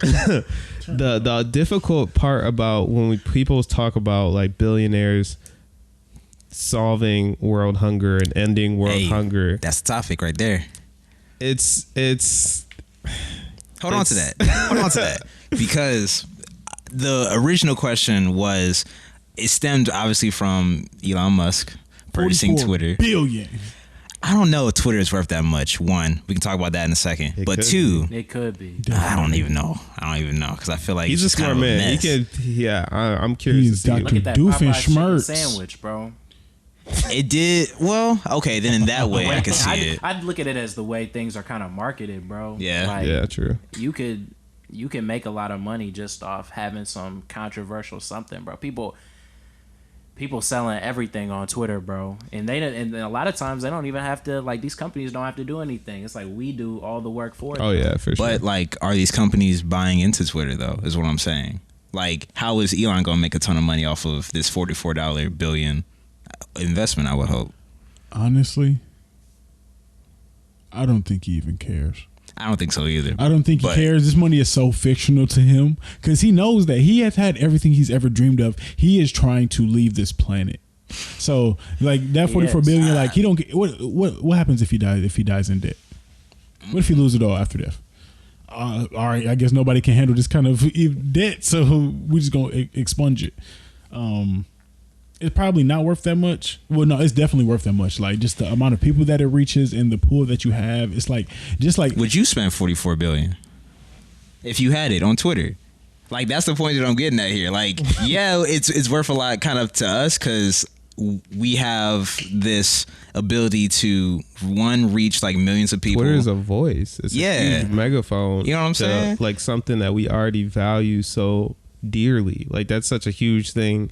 The difficult part about when people talk about like billionaires solving world hunger and ending world hunger, That's the topic right there. it's Hold on to that. Because the original question was, it stemmed obviously from Elon Musk purchasing 44 Twitter. billion. I don't know if Twitter is worth that much. One, we can talk about that in a second. It But could two, It could be. I don't even know because I feel like he's it's a just kind smart of a man. He mess. could, yeah. I'm curious He's to see. Dr. Look at that Doofenshmirtz. Popeye chicken sandwich, bro. It did well. Okay, then in that way I can see it. I'd look at it as the way things are kind of marketed, bro. Yeah. Like, Yeah, true. you can make a lot of money just off having some controversial something, bro. People selling everything on Twitter, bro, and a lot of times they don't even have to, like, these companies don't have to do anything. It's like we do all the work for them. Oh yeah, for sure. But like, are these companies buying into Twitter though? Is what I'm saying. Like, how is Elon gonna make a ton of money off of this $44 billion investment? I would hope. Honestly, I don't think he even cares. I don't think so either. I don't think he But- cares. This money is so fictional to him because he knows that he has had everything he's ever dreamed of. He is trying to leave this planet. So, like that 44 Yes. billion, like he don't get what happens if he dies in debt? What if he loses it all after death? All right, I guess nobody can handle this kind of debt, so we just gonna expunge it. It's probably not worth that much. Well, no, it's definitely worth that much. Like just the amount of people that it reaches and the pool that you have. It's like just like Would you spend $44 billion if you had it on Twitter? Like, that's the point that I'm getting at here. Like, yeah, it's worth a lot kind of to us because we have this ability to reach like millions of people. Twitter is a voice. It's Yeah. a huge megaphone. You know what I'm to, saying? Like something that we already value so dearly. Like that's such a huge thing.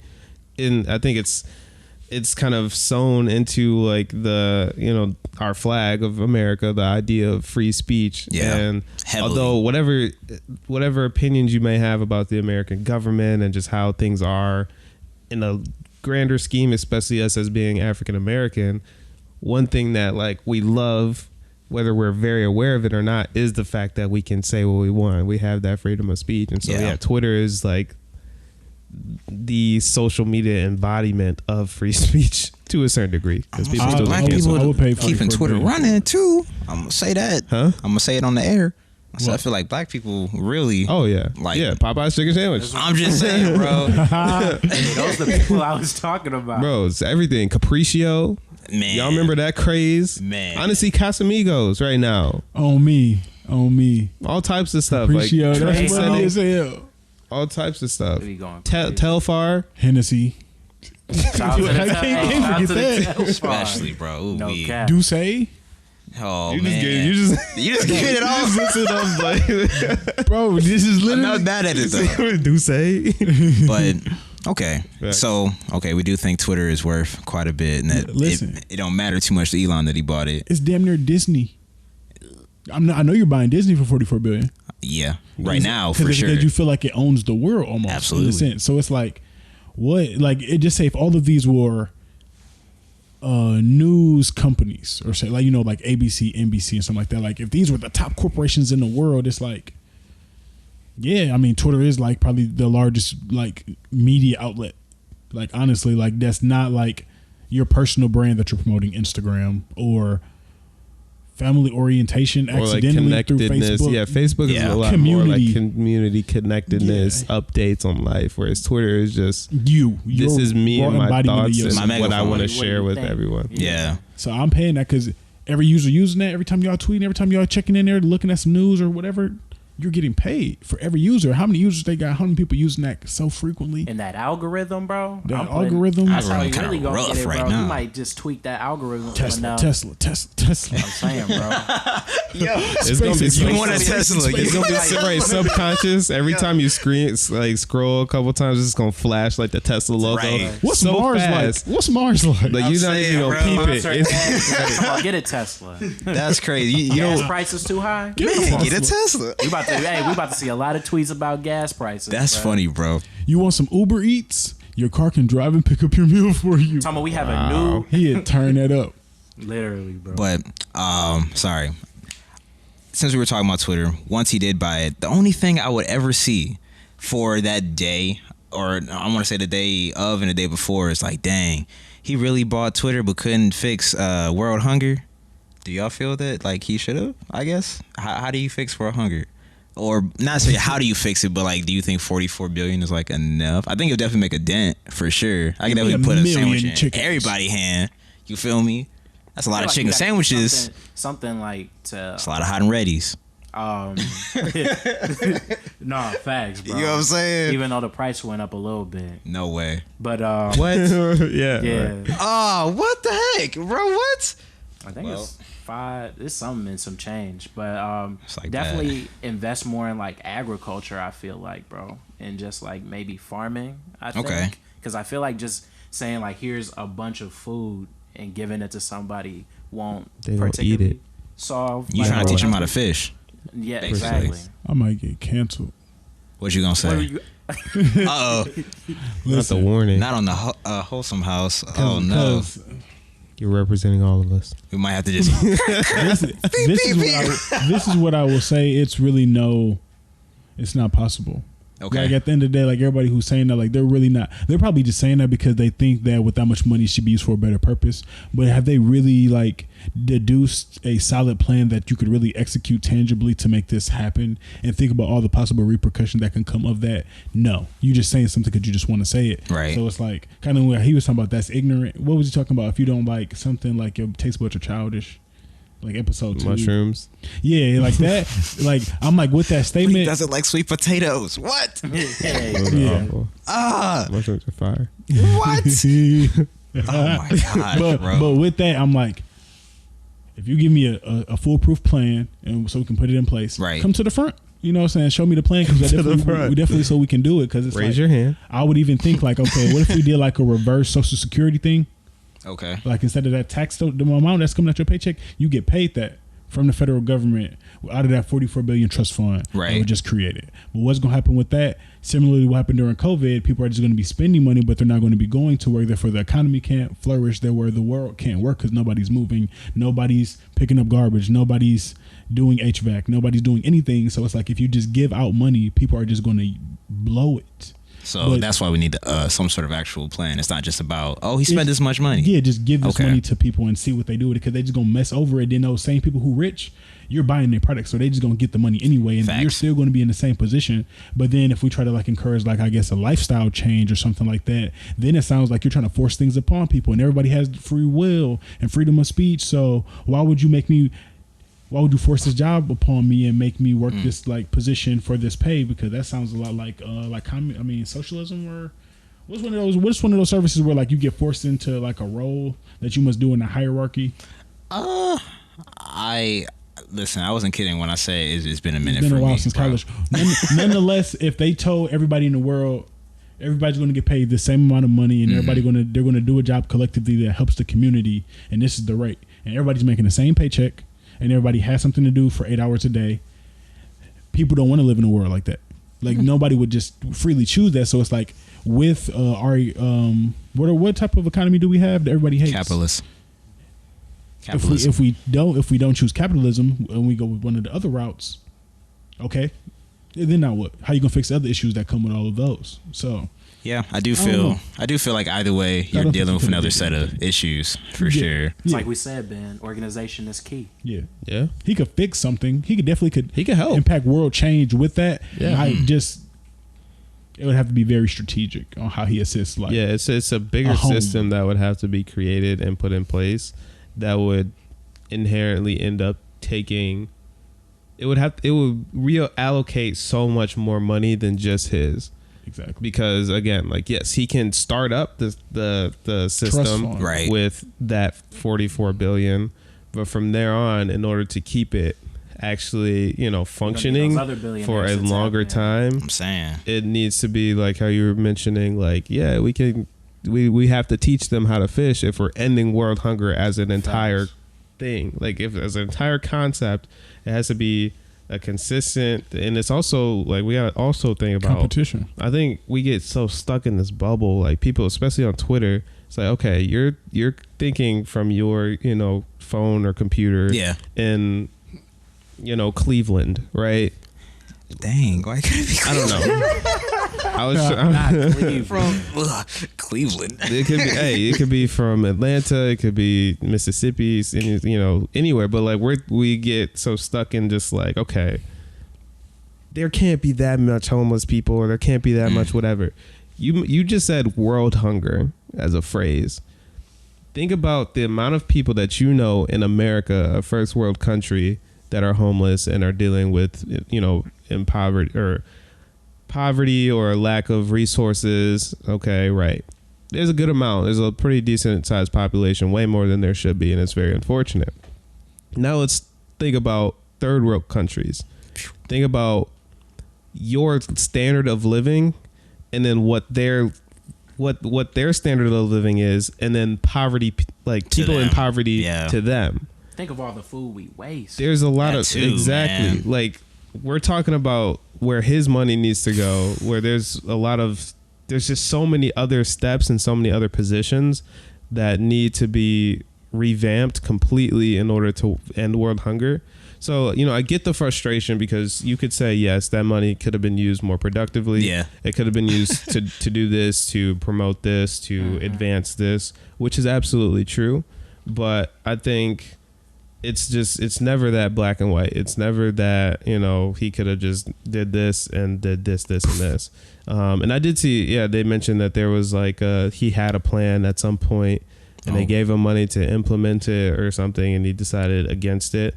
And I think it's kind of sewn into like the our flag of America, the idea of free speech. Yeah, And heavily. although whatever opinions you may have about the American government and just how things are in a grander scheme, especially us as being African American, one thing that like we love, whether we're very aware of it or not, is the fact that we can say what we want. We have that freedom of speech. And so yeah, Twitter is like the social media embodiment of free speech to a certain degree, because people still black I people would pay keeping 44 Twitter billion. running too. I'm gonna say that. Huh? I'm gonna say it on the air. So I What? feel like black people really. Oh yeah, Like- yeah, Popeye's chicken sandwich, I'm just saying, bro. Those are the people I was talking about. bro. It's everything. Capriccio, Man, y'all remember that craze? Man. Honestly, Casamigos right now, on me. all types of stuff. Appreciate like that's Trace funny Song. as hell. all types of stuff. We going Telfar, Hennessy, Shout out to the I can't shout out to the forget that. Telfar. especially, bro. Ooh, No wee. cap. Douce, Oh you man, just you just gave it all. listen up, like bro. This is I'm literally not bad at it though. Douce. But okay, Facts. so we do think Twitter is worth quite a bit, and that Listen. it don't matter too much to Elon that he bought it. it's damn near Disney. I know you're buying Disney for 44 billion. Yeah, right now for sure. Because you feel like it owns the world almost. Absolutely. In a sense. So it's like, what? Like it just say if all of these were news companies, or say like like ABC, NBC, and something like that. Like if these were the top corporations in the world, it's like Yeah, I mean, Twitter is like probably the largest like media outlet. Like honestly, like that's not like your personal brand that you're promoting Instagram or family orientation Or like accidentally through connectedness. Facebook. Yeah, Facebook is Yeah. a lot more like Community. community connectedness, Yeah. updates on life, whereas Twitter is just This this is me and my thoughts and My what I megaphone. want to What do share you with think? everyone. Yeah. So I'm paying that because every user using that, every time y'all tweeting, every time y'all checking in there, looking at some news or whatever, you're getting paid for every user. How many users they got? How many people using that so frequently? And that algorithm, bro. That I'm putting- algorithm? That's how you Algorithm really kinda gonna get rough it, bro. right You now. might just tweak that algorithm. Tesla. enough. Tesla. I'm saying, bro. It's gonna be SpaceX. You want a Tesla? It's gonna be right, subconscious. Every time you scroll a couple times, it's gonna flash like the Tesla logo. Right. What's so Mars fast. like? What's Mars like? Like I'm you're not saying, even gonna bro. peep Sponsor it. ads. Get a Tesla. That's crazy. You Gas know, prices too high. man, get a Tesla. We about to see a lot of tweets about gas prices. That's bro. funny, bro. You want some Uber Eats? Your car can drive and pick up your meal for you. Talking about we have a new, He had turned that up. literally, bro. But sorry. Since we were talking about Twitter, once he did buy it, the only thing I would ever see for that day, or I want to say the day of and the day before, is like, dang, he really bought Twitter but couldn't fix world hunger. Do y'all feel that like he should have? I guess. How do you fix world hunger? Or not say how do you fix it, but like, do you think 44 billion is like enough? I think it'll definitely make a dent for sure. I can Give me definitely put a a million sandwich in chickens. everybody's hand. You feel me? That's a lot I of feel like chicken you gotta do sandwiches. something like to. It's a lot of hot and ready's. No, facts, bro. You know what I'm saying? Even though the price went up a little bit, No way. but What? Yeah. yeah, right. Oh, what the heck, bro? What? I think Well. it's five. It's something and some change, but It's like definitely invest more in like agriculture. I feel like, bro, and just like maybe farming. I think, Okay. because I feel like just saying like here's a bunch of food and giving it to somebody won't They don't eat particularly it. solve. You like, trying to teach all- them how to fish? Yeah, Basically. exactly. I might get canceled. What you gonna What are say? you- Uh oh, Not the warning. not on the wholesome house. Oh no, 'Cause You're representing all of us. we might have to just. this is what I will say. It's really it's not possible. Okay. Like at the end of the day, like everybody who's saying that, like they're really not. They're probably just saying that because they think that with that much money, it should be used for a better purpose. But have they really like deduced a solid plan that you could really execute tangibly to make this happen and think about all the possible repercussions that can come of that? No, you just saying something because you just want to say it. Right. So it's like kind of what he was talking about. That's ignorant. What was he talking about? If you don't like something, like your taste buds are childish. Like episode 2. Mushrooms. Yeah, like that. Like I'm like with that statement. Doesn't like sweet potatoes. What? Yeah, Those are Yeah. awful. Ah, Mushrooms are fire. what? Oh my gosh, but bro. with that, I'm like, if you give me a foolproof plan and so we can put it in place, Right. come to the front. You know what I'm saying? Show me the plan because To the definitely, front. we definitely so we can do it. Because it's Raise like, your hand. I would even think like, okay, what if we did like a reverse Social Security thing? Okay. Like instead of that tax, the amount that's coming out your paycheck, you get paid that from the federal government out of that 44 billion trust fund Right. that was just created. But what's going to happen with that? Similarly, what happened during COVID, people are just going to be spending money, but they're not going to be going to where therefore the economy can't flourish, there where the world can't work because nobody's moving, nobody's picking up garbage, nobody's doing HVAC, nobody's doing anything. So it's like if you just give out money, people are just going to blow it. So But- that's why we need some sort of actual plan. It's not just about, oh, he spent this much money. Yeah, just give this Okay. money to people and see what they do with it because they just gonna mess over it. Then those same people who rich, you're buying their products, so they just gonna get the money anyway, and Facts. you're still gonna be in the same position. But then if we try to like encourage like I guess a lifestyle change or something like that, then it sounds like you're trying to force things upon people, and everybody has free will and freedom of speech. So why would you make me? Why would you force this job upon me and make me work this like position for this pay? Because that sounds a lot like socialism or what's one of those services where like you get forced into like a role that you must do in a hierarchy. I listen. I wasn't kidding when I say it's been a minute. It's been for a while me, since bro. college. Nonetheless, if they told everybody in the world everybody's going to get paid the same amount of money and they're going to do a job collectively that helps the community and this is the rate and everybody's making the same paycheck and everybody has something to do for 8 hours a day, people don't want to live in a world like that. Like nobody would just freely choose that. So it's like with our what type of economy do we have that everybody hates? Capitalist. Capitalism. If we don't choose capitalism and we go with one of the other routes, okay, And then now what? How you gonna fix the other issues that come with all of those? So Yeah, I don't know. feel like either way you're don't dealing think with it's another gonna set of issues for Yeah. sure. It's Yeah. like we said, Ben. Organization is key. yeah, Yeah. he could fix something. He could definitely He could help. impact world change with that. Yeah. I just it would have to be very strategic on how he assists. Like Yeah, it's a bigger a home. system that would have to be created and put in place that would inherently end up taking. It would reallocate so much more money than just his, exactly. because again, like yes, he can start up the system fund. Right. with that 44 billion, but from there on, in order to keep it actually functioning those other billionaires for a to tap longer in. time, I'm saying. it needs to be like how you were mentioning, like we have to teach them how to fish if we're ending world hunger as an entire thing, like if as an entire concept. It has to be a consistent, and it's also like we gotta also think about Competition. I think we get so stuck in this bubble, like people, especially on Twitter. It's like, okay, you're thinking from your phone or computer Yeah. in Cleveland, right? Dang, why could it be I don't know. I was Not Cleveland. from Cleveland? it could be it could be from Atlanta, it could be Mississippi, anywhere, but like we get so stuck in just like, okay, there can't be that much homeless people, or there can't be that much whatever. You just said world hunger as a phrase. Think about the amount of people that in America, a first world country, that are homeless and are dealing with in poverty or a lack of resources. Okay, right. There's a good amount. There's a pretty decent sized population, way more than there should be, and it's very unfortunate. Now let's think about third world countries. Think about your standard of living, and then what their standard of living is, and then poverty, like To people in them. poverty Yeah. to them. Think of all the food we waste. There's a lot That of too, exactly man. like we're talking about where his money needs to go, where there's just so many other steps and so many other positions that need to be revamped completely in order to end world hunger. So, I get the frustration, because you could say, yes, that money could have been used more productively. Yeah. It could have been used to do this, to promote this, to advance this, which is absolutely true. But I think it's never that black and white. It's never that, he could have just did this and did this, and this. And I did see, they mentioned that there was like he had a plan at some point, and they gave him money to implement it or something, and he decided against it.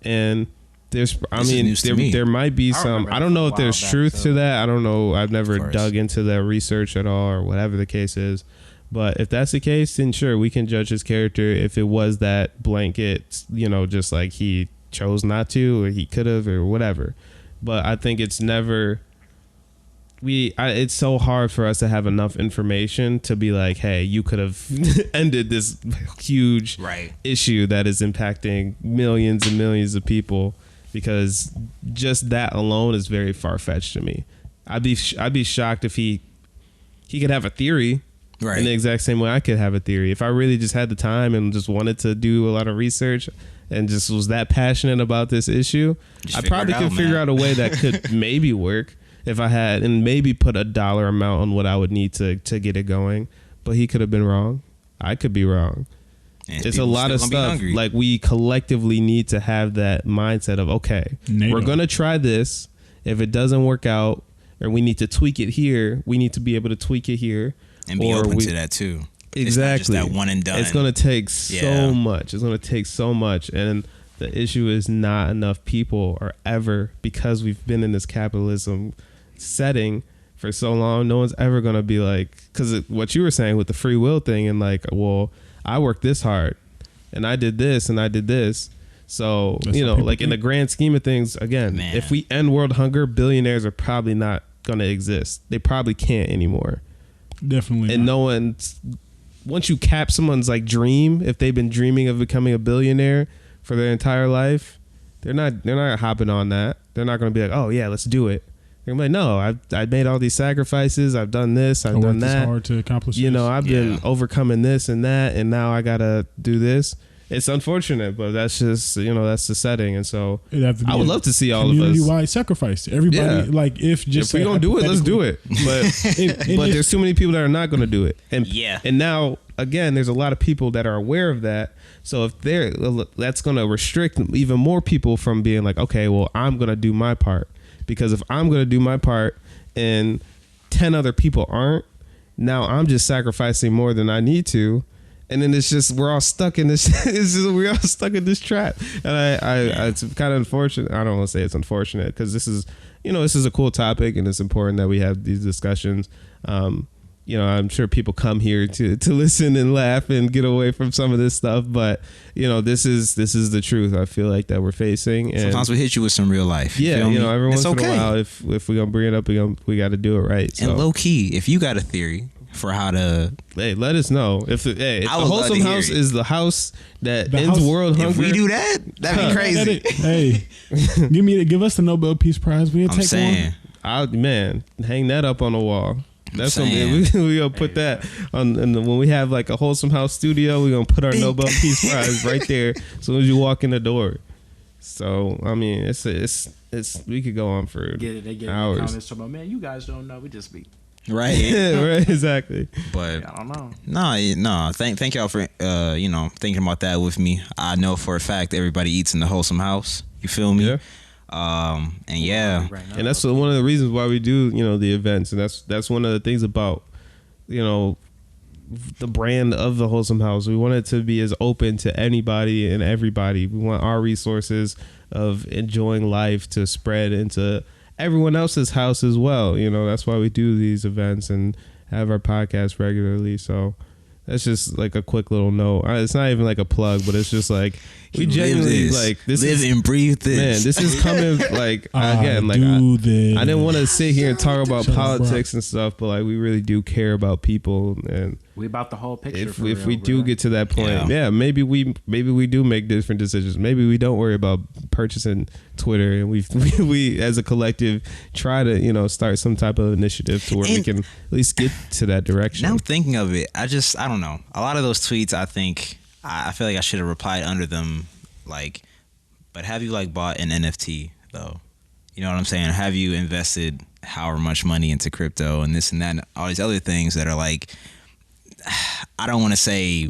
And This is news to me. there might be I some, remember I don't know a if there's while back, truth to too. that. I don't know. I've never Of course. dug into that research at all, or whatever the case is. But if that's the case, then sure, we can judge his character if it was that blanket, just like he chose not to, or he could have, or whatever. But I think it's never. It's so hard for us to have enough information to be like, hey, you could have ended this huge Right. issue that is impacting millions and millions of people, because just that alone is very far-fetched to me. I'd be shocked if he could have a theory. Right. In the exact same way I could have a theory. If I really just had the time and just wanted to do a lot of research and just was that passionate about this issue, Just I figure probably it could out, figure man. out a way that could maybe work if I had, and maybe put a dollar amount on what I would need to get it going. But he could have been wrong. I could be wrong. And It's a people lot still of gonna be stuff. hungry. Like, we collectively need to have that mindset of, okay, NATO. we're going to try this. If it doesn't work out, or we need to tweak it here, we need to be able to tweak it here. and be or open we- to that too. Exactly. It's not just that one and done. It's going to take so Yeah. much. It's going to take so much. And the issue is not enough people are ever, because we've been in this capitalism setting for so long, no one's ever going to be like, because what you were saying with the free will thing, and like, well, I worked this hard and I did this and I did this. So, That's how people like in the think. grand scheme of things, again, Man. if we end world hunger, billionaires are probably not going to exist. They probably can't anymore. Definitely. And not. no one's, once you cap someone's like dream, if they've been dreaming of becoming a billionaire for their entire life, they're not hopping on that. They're not going to be like, oh yeah, let's do it. They're gonna be like, no, I've made all these sacrifices. I've done this. I've I done worked this that. hard to accomplish. I've been Yeah. overcoming this and that, and now I gotta do this. it's unfortunate, but that's just that's the setting, and so It'd have to be I would a love to see all of us. community-wide sacrifice. Everybody, Yeah. like if If we gonna do it, let's do it. But but there's too many people that are not gonna do it, and Yeah. and now again, there's a lot of people that are aware of that. So if that's gonna restrict even more people from being like, okay, well, I'm gonna do my part, because if I'm gonna do my part and 10 other people aren't, now I'm just sacrificing more than I need to. And then it's just we're all stuck in this. We're all stuck in this trap, and I it's kind of unfortunate. I don't want to say it's unfortunate because this is a cool topic, and it's important that we have these discussions. I'm sure people come here to listen and laugh and get away from some of this stuff, but this is the truth. I feel like that we're facing. And Sometimes we hit you with some real life. yeah, feel me? every once It's in a okay. while, if we're gonna bring it up, we got to do it right. So. And low key, if you got a theory for how to, Hey, let us know if the I would love wholesome to hear house it. is the house that The ends house- world hunger. if we do that, that'd be crazy. Hey, give us the Nobel Peace Prize. We'll I'm take saying, Hang that up on the wall. That's what saying. we gonna put that on. And when we have like a wholesome house studio, we gonna put our Nobel Peace Prize right there as soon as you walk in the door. So I mean, it's we could go on for Get it? They get hours. comments talking about, man, you guys don't know. We just be. right? Yeah, right, exactly. But I don't know. no. Thank y'all for thinking about that with me. I know for a fact everybody eats in the wholesome house. You feel me? Yeah. And yeah, Right now, And that's one of the reasons why we do the events, and that's one of the things about the brand of the wholesome house. We want it to be as open to anybody and everybody. We want our resources of enjoying life to spread into everyone else's house as well. That's why we do these events and have our podcast regularly. So that's just like a quick little note. It's not even like a plug, but it's just like we You live genuinely this. like this live is and breathe this. man, this is coming like again, like this. I didn't want to sit here and talk about Shut up, politics and stuff, but like we really do care about people, and we about the whole picture. if for if real, we do bro. get to that point, yeah, maybe we do make different decisions. Maybe we don't worry about purchasing Twitter, and we as a collective try to start some type of initiative to where we And- can at least get to that direction. Now I'm thinking of it. I don't know. A lot of those tweets, I think I feel like I should have replied under them, like, but have you like bought an NFT though? You know what I'm saying? Have you invested however much money into crypto and this and that and all these other things that are like, I don't want to say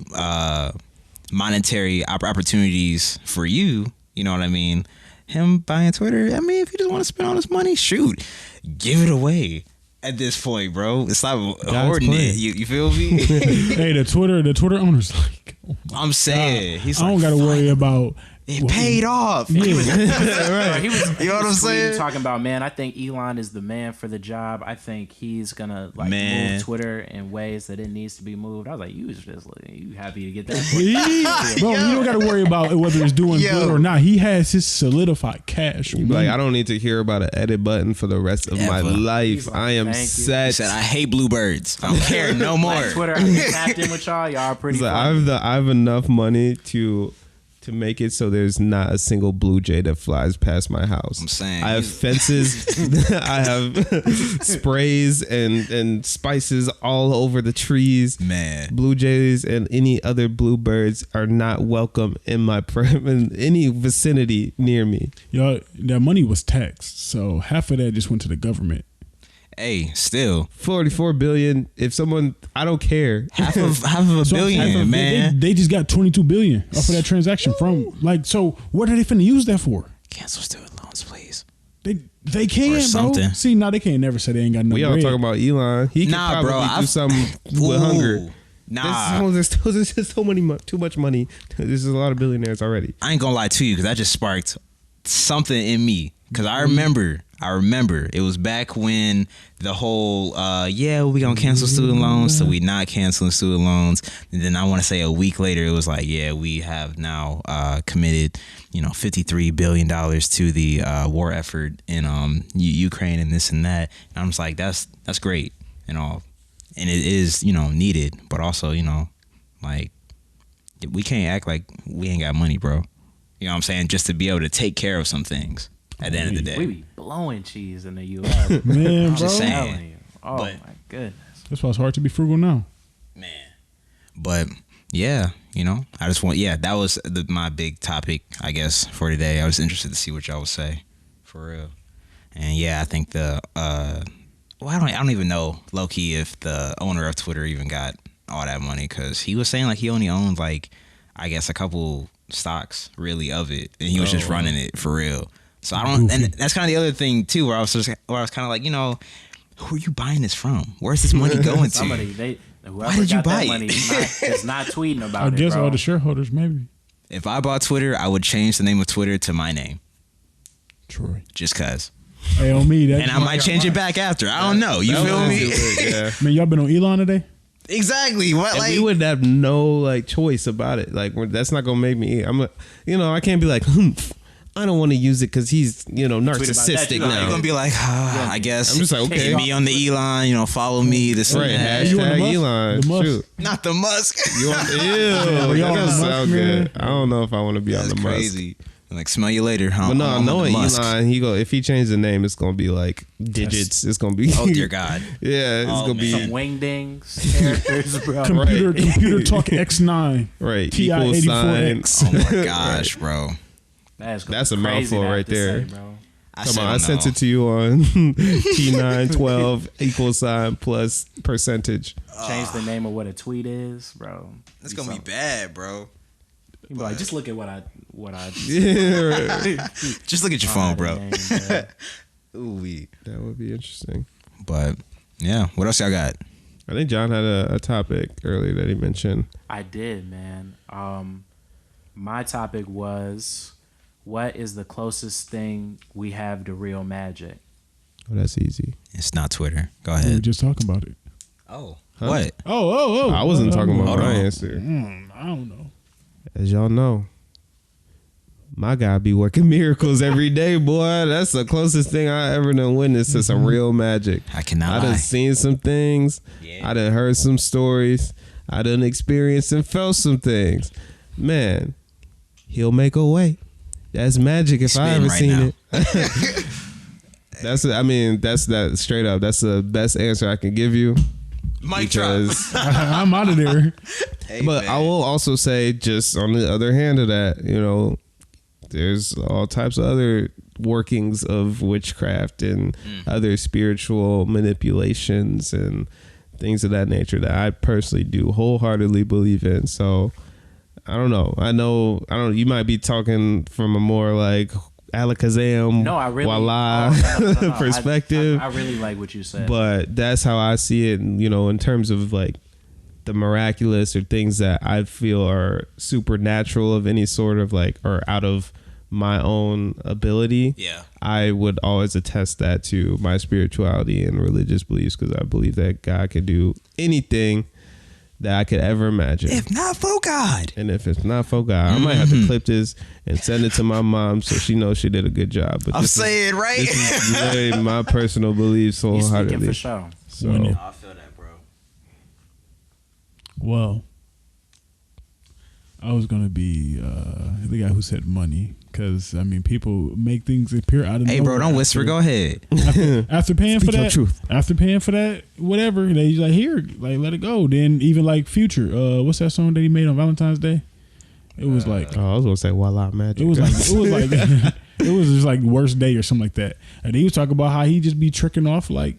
monetary opportunities for you. You know what I mean? Him buying Twitter. I mean, if you just want to spend all this money, shoot, give it away. At this point, bro, it's like hoarding plan. it. You feel me? Hey, the Twitter owner's like, oh my I'm saying, he's I like, don't got to worry about. it paid off. Yeah. He was, You know what I'm tweeting, saying? Talking about, man, I think Elon is the man for the job. I think he's gonna like Man. move Twitter in ways that it needs to be moved. I was like, you was just like, you happy to get that? Bro, you don't got to worry about whether it's doing Yo. good or not. He has his solidified cash. Like I don't need to hear about an edit button for the rest of my Ever. life. He's like, I am "Thank you." He set. said, I hate bluebirds. I don't care no more. Like Twitter, I get tapped in with y'all. Y'all are pretty. It's like, funny. I have enough money to make it so there's not a single blue jay that flies past my house. I'm saying, I have fences, I have sprays and spices all over the trees. Man. Blue jays and any other bluebirds are not welcome in in any vicinity near me. Y'all, that money was taxed, so half of that just went to the government. Hey, still 44 billion. If someone, I don't care. half of a So billion, half of- man. They just got 22 billion off of that transaction from so what are they finna use that for? Cancel student loans, please. They can, Or bro. something. See, now they can't never say they ain't got no We all bread. talking about Elon. He could Nah, probably bro, do something with hunger. Nah, There's just so many too much money. There's a lot of billionaires already. I ain't gonna lie to you because that just sparked something in me. Because I remember it was back when the whole we gonna cancel student loans, so we not canceling student loans. And then I want to say a week later it was like, yeah, we have now committed $53 billion to the war effort in Ukraine and this and that. And I'm just like, that's great and all, and it is needed, but also like we can't act like we ain't got money, bro. You know what I'm saying? Just to be able to take care of some things at the end of the day. we be blowing cheese in the U.S. Man, I'm bro. just saying. telling you. Oh But- my goodness. That's why it's hard to be frugal now. Man. But yeah, I just want, that was my big topic, I guess, for today. I was interested to see what y'all would say, for real. And yeah, I think I don't even know, low key, if the owner of Twitter even got all that money, because he was saying like he only owned like, I guess, a couple stocks really of it, and he was just running it for real. So I don't, and that's kind of the other thing too, where I was kind of like, who are you buying this from? Where's this money going to? Somebody, whoever Why did you got buy that money is not tweeting about I it, guess bro. all the shareholders, maybe. If I bought Twitter, I would change the name of Twitter to my name, Troy. just cause. Hey, on me. And I might change it back after. I don't know. You feel me? Yeah. Man, y'all been on Elon today? Exactly. What, And like, we would have no like choice about it. Like that's not gonna make me. I can't be like, I don't want to use it because he's narcissistic you know, you're now. gonna be like, I guess. I'm just like, okay. Hit me on the Elon, follow me. This Right, and that. You on the hashtag Musk? Elon. The Musk? Shoot. Not the Musk. You want, ew, y'all that on the doesn't Musk, sound man? good. I don't know if I want to be on That's the Musk. crazy. Like, smell you later, huh? But no, I'm on the knowing Musk. Elon, if he changed the name, it's gonna be like digits. It's gonna be. Oh dear God. Yeah, it's Oh, gonna man. be Some wingdings characters, bro. Computer Talk X9. right. TI Equal sign. 84X. Oh my gosh, bro. That's a crazy mouthful to have right to there. say, bro. Come on, I sent it to you on T912 equal sign plus percentage. Change the name of what a tweet is, bro. It's gonna be bad, bro. You be like, just look at what I Yeah, right. Just look at your phone, bro. Name, bro. Ooh, That would be interesting. but yeah, what else y'all got? I think John had a topic earlier that he mentioned. I did, man. My topic was, what is the closest thing we have to real magic? Oh, that's easy. It's not Twitter. Go We were ahead. just talking about it. Oh, Huh? what? Oh. I wasn't talking about Hold my on. answer. I don't know. As y'all know, my guy be working miracles every day, boy. That's the closest thing I ever done witnessed to some real magic. I cannot I done lie. seen some things. Yeah. I done heard some stories. I done experienced and felt some things. Man, he'll make a way. That's magic if I Spitting ever right seen now. it. That's that straight up. That's the best answer I can give you. Mic drop. Because I'm out of there. but I will also say, just on the other hand of that, there's all types of other workings of witchcraft and other spiritual manipulations and things of that nature that I personally do wholeheartedly believe in. So I don't know. I don't know. You might be talking from a more like alakazam, No, I really voila no. perspective. I really like what you said. But that's how I see it, in terms of like the miraculous or things that I feel are supernatural of any sort of like, or out of my own ability. Yeah. I would always attest that to my spirituality and religious beliefs, because I believe that God can do anything that I could ever imagine. If not for God. And if it's not for God, I might have to clip this and send it to my mom so she knows she did a good job. But I'm this is- saying, right? this is really my personal beliefs you speaking wholeheartedly. for sure. So Winning. I feel that, bro. Well, I was gonna be the guy who said money, because people make things appear out of Hey, nowhere. bro, don't whisper. Go ahead. After paying for Speak your that, truth. after paying for that, whatever, they just like, here, like, let it go. Then even like Future, what's that song that he made on Valentine's Day? It was like Oh, I was gonna say voila magic. it was like it was just like worst day or something like that. And he was talking about how he just be tricking off like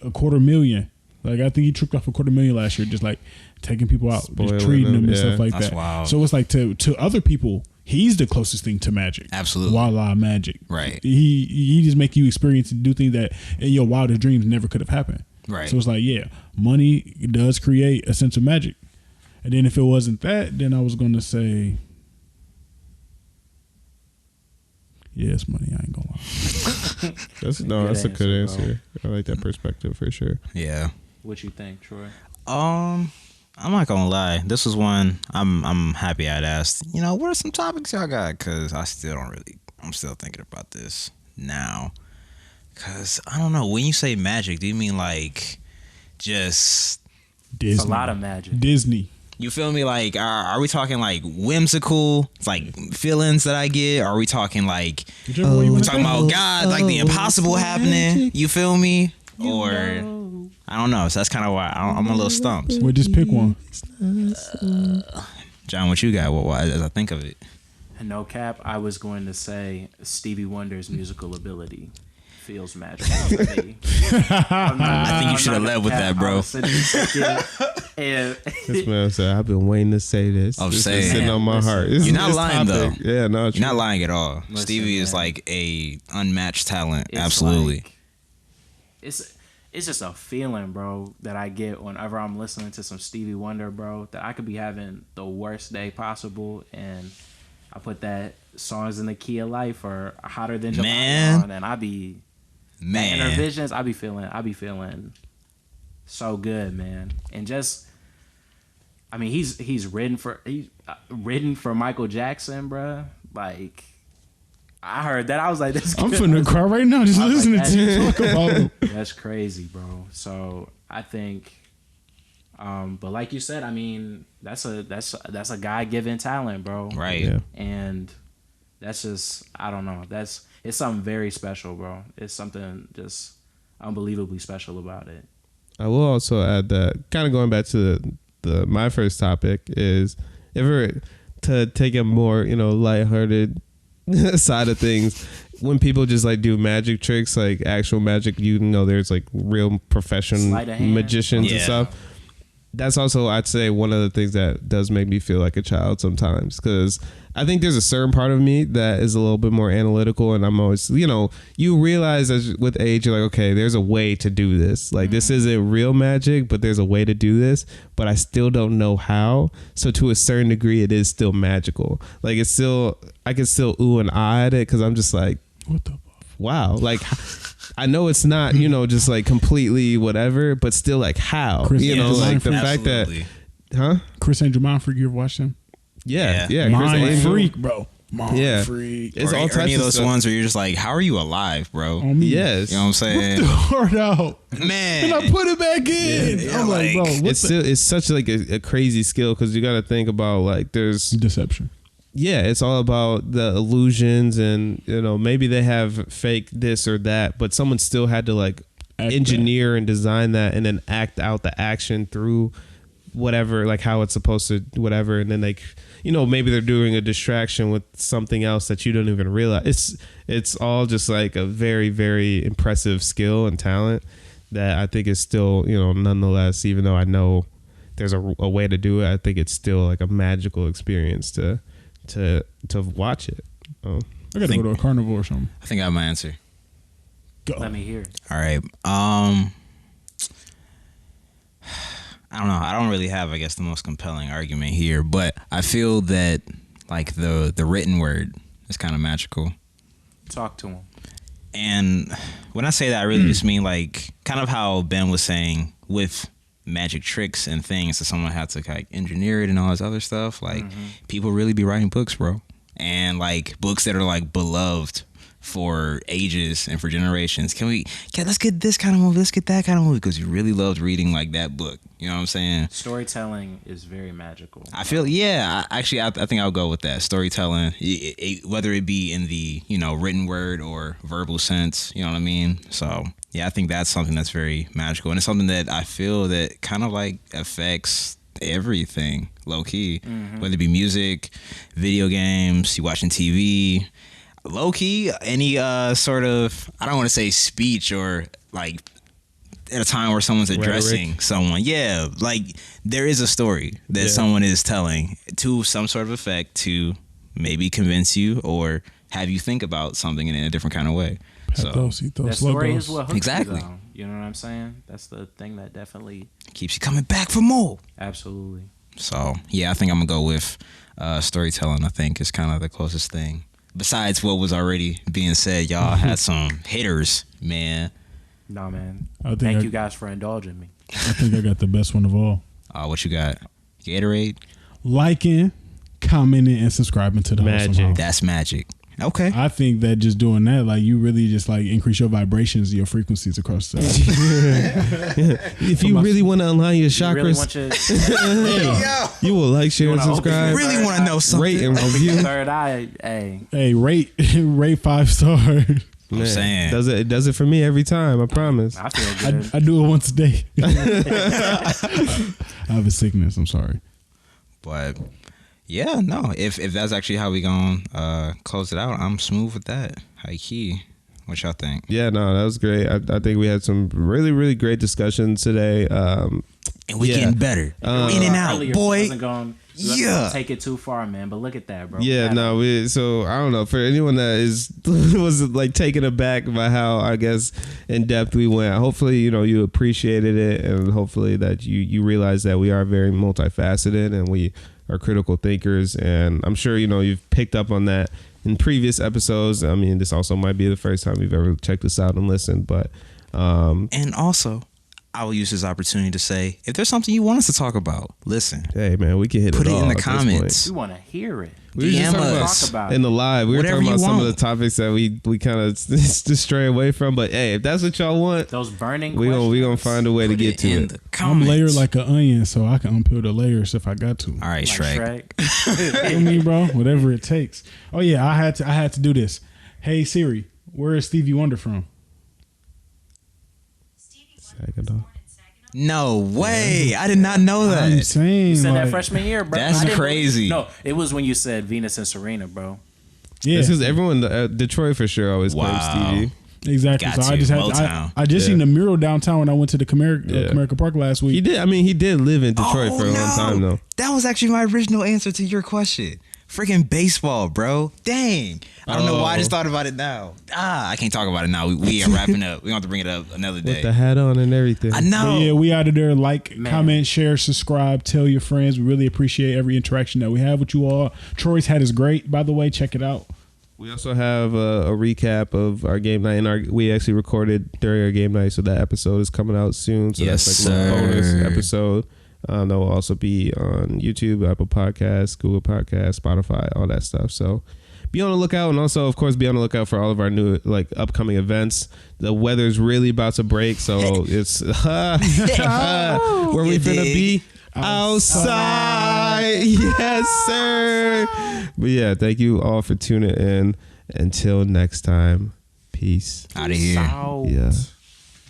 $250,000. Like I think he tricked off $250,000 last year, just like taking people out, Spoiling just treating them them, and yeah. stuff like That's that. wild. So it's like to other people, he's the closest thing to magic. Absolutely. Voila magic. Right. He just make you experience and do things that in your wildest dreams never could have happened. Right. So it's like, yeah, money does create a sense of magic. And then if it wasn't that, then I was gonna say, yeah, it's money. I ain't gonna lie. That's Good a good answer, answer. I like that perspective for sure. Yeah. What you think, Troy? I'm not gonna lie. This was one I'm happy I'd asked. What are some topics y'all got? Cause I'm still thinking about this now. Cause I don't know. When you say magic, do you mean like just Disney. It's a lot of magic. Disney. You feel me? Like, are we talking like whimsical, like feelings that I get? Or are we talking like Whichever way you we want talking about God, like the impossible happening? You feel me? Or I don't know. So that's kind of why I'm a little stumped. Well, just pick one. John, what you got? What as I think of it? No cap, I was going to say Stevie Wonder's musical ability feels magical to me. I think you should have led with that, bro. This man said, "I've been waiting to say this. I'm This saying. is sitting on my Listen, heart." You're not lying, though. Yeah, no, You're not lying at all. Listen, Stevie is man. like a unmatched talent. It's Absolutely. like- it's just a feeling, bro, that I get whenever I'm listening to some Stevie Wonder, bro, that I could be having the worst day possible, and I put that Songs in the Key of Life or Hotter Than July Man. on, and I be Man. inner visions. I be feeling so good, man, and just. I mean, he's written for Michael Jackson, bro. Like, I heard that, I was like, "This." I'm finna cry right now just I was listening like, to you talk about him. That's crazy, bro. So I think, but like you said, I mean, that's a God-given talent, bro. Right. Yeah. And that's just, I don't know. It's something very special, bro. It's something just unbelievably special about it. I will also add that, kind of going back to my first topic, is ever to take a more lighthearted side of things. When people just like do magic tricks, like actual magic, there's like real professional Sleight of hand. magicians and Yeah. stuff. That's also, I'd say, one of the things that does make me feel like a child sometimes, because I think there's a certain part of me that is a little bit more analytical, and I'm always, you realize as with age, you're like, okay, there's a way to do this. Like, this isn't real magic, but there's a way to do this, but I still don't know how. So to a certain degree, it is still magical. Like, I can still ooh and ah at it, because I'm just like, What the? wow. Like, I know it's not, just like completely whatever, but still like how, Chris like the Angel fact that, Absolutely. huh? Chris Angel Mind Freak, you ever watched him? Yeah. Yeah. Chris Mind Angel. Freak, bro. Mind Yeah. Freak. It's Or all any types of of those stuff. ones where you're just like, how are you alive, bro? On me. Yes. You know what I'm saying? Hard out. Man. And I put it back in. Yeah, I'm like, like, bro, what It's still, it's such like a crazy skill, because you got to think about like there's, deception. yeah, it's all about the illusions, and maybe they have fake this or that, but someone still had to like Act engineer and design that, and then act out the action through whatever, like how it's supposed to, whatever, and then like maybe they're doing a distraction with something else that you don't even realize. It's all just like a very, very impressive skill and talent that I think is still, nonetheless, even though I know there's a way to do it, I think it's still like a magical experience to watch it. I gotta think- go to a carnival or something. I think I have my answer. Go. Let me hear it. All right. I don't know. I don't really have, I guess, the most compelling argument here, but I feel that like the written word is kind of magical. Talk to him. And when I say that, I really just mean like kind of how Ben was saying with magic tricks and things that someone had to like engineer it and all this other stuff. Like people really be writing books, bro, and like books that are like beloved for ages and for generations. Let's get this kind of movie, let's get that kind of movie, because you really loved reading like that book. You know what I'm saying? Storytelling is very magical. I feel, yeah. I think I'll go with that. Storytelling, whether it be in the written word or verbal sense. You know what I mean? So yeah, I think that's something that's very magical, and it's something that I feel that kind of like affects everything low key, whether it be music, video games, you watching TV. Low key, any sort of, I don't want to say speech or like at a time where someone's addressing Rhetoric. someone. Yeah, like there is a story that Yeah. someone is telling to some sort of effect to maybe convince you or have you think about something in a different kind of way. So That story is what hooks Exactly. you, though. You know what I'm saying? That's the thing that definitely, keeps you coming back for more. absolutely. So yeah, I think I'm gonna go with storytelling. I think is kind of the closest thing. Besides what was already being said, y'all had some hitters, man. No, man. I think Thank I- you guys for indulging me. I think I got the best one of all. What you got? Gatorade? Liking, commenting, and subscribing to the Magic. Wholesome House. That's magic. Okay. I think that just doing that, like you really just like increase your vibrations, your frequencies across the. If you really want to align your You really chakras, want your you will like, share, and wanna open subscribe. your Really want to know something. Rate and review. third eye. Hey, Hey, rate 5 stars. I'm saying. It does it for me every time. I promise. I feel good. I do it once a day. I have a sickness. I'm sorry. But yeah, no. If that's actually how we gonna close it out, I'm smooth with that. High key. What y'all think? Yeah, no, that was great. I think we had some really, really great discussions today. And we yeah. getting better. In and out, Earlier, boy. wasn't going, Yeah. take it too far, man. But look at that, bro. Yeah, no. So I don't know, for anyone that was like taken aback by how, I guess, in depth we went. Hopefully, you appreciated it, and hopefully that you realize that we are very multifaceted and we are critical thinkers. And I'm sure you've picked up on that in previous episodes. I mean, this also might be the first time you've ever checked us out and listened, but and also, I will use this opportunity to say, if there's something you want us to talk about, listen. Hey, man, we can hit Put it it all in the at this comments. We want to hear it. We were just DM talking us. Talk about in the live. We were Whatever talking about you some of the want. topics that we kind of just stray away from. But hey, if that's what y'all want, Those burning we gonna questions. find a way to Put get it to in it. the I'm comments. layered like an onion, so I can unpeel the layers if I got to. All right, Like Shrek. Shrek. You know me, bro. Whatever it takes. Oh yeah, I had to do this. Hey Siri, where is Stevie Wonder from? Saginaw. No way. I did not know I'm that. saying, You said that like, freshman year, bro. That's I didn't crazy. No, it was when you said Venus and Serena, bro. yeah, It's because everyone, Detroit for sure, always claims Wow. Stevie. exactly. Got So I you. just Motown. I just Yeah. seen the mural downtown when I went to the Yeah. Comerica Park last week. He did. I mean, he did live in Detroit Oh, for a long no. time, though. That was actually my original answer to your question. Freaking baseball, bro. Dang. I don't know why I just thought about it now. I can't talk about it now. We are wrapping up. We're going to have to bring it up another With day. the hat on and everything. I But know. yeah, we out of there. Like, Man. comment, share, subscribe, tell your friends. We really appreciate every interaction that we have with you all. Troy's hat is great, by the way. Check it out. We also have a recap of our game night, and we actually recorded during our game night, so that episode is coming out soon. So Yes, that's like a little bonus sir. episode. That will also be on YouTube, Apple Podcasts, Google Podcasts, Spotify, all that stuff. So be on the lookout, and also, of course, be on the lookout for all of our new upcoming events. The weather's really about to break, so it's where we You finna dig? be. Outside. Yes, sir. But yeah, thank you all for tuning in. Until next time, peace. Out of here. Out. Yeah.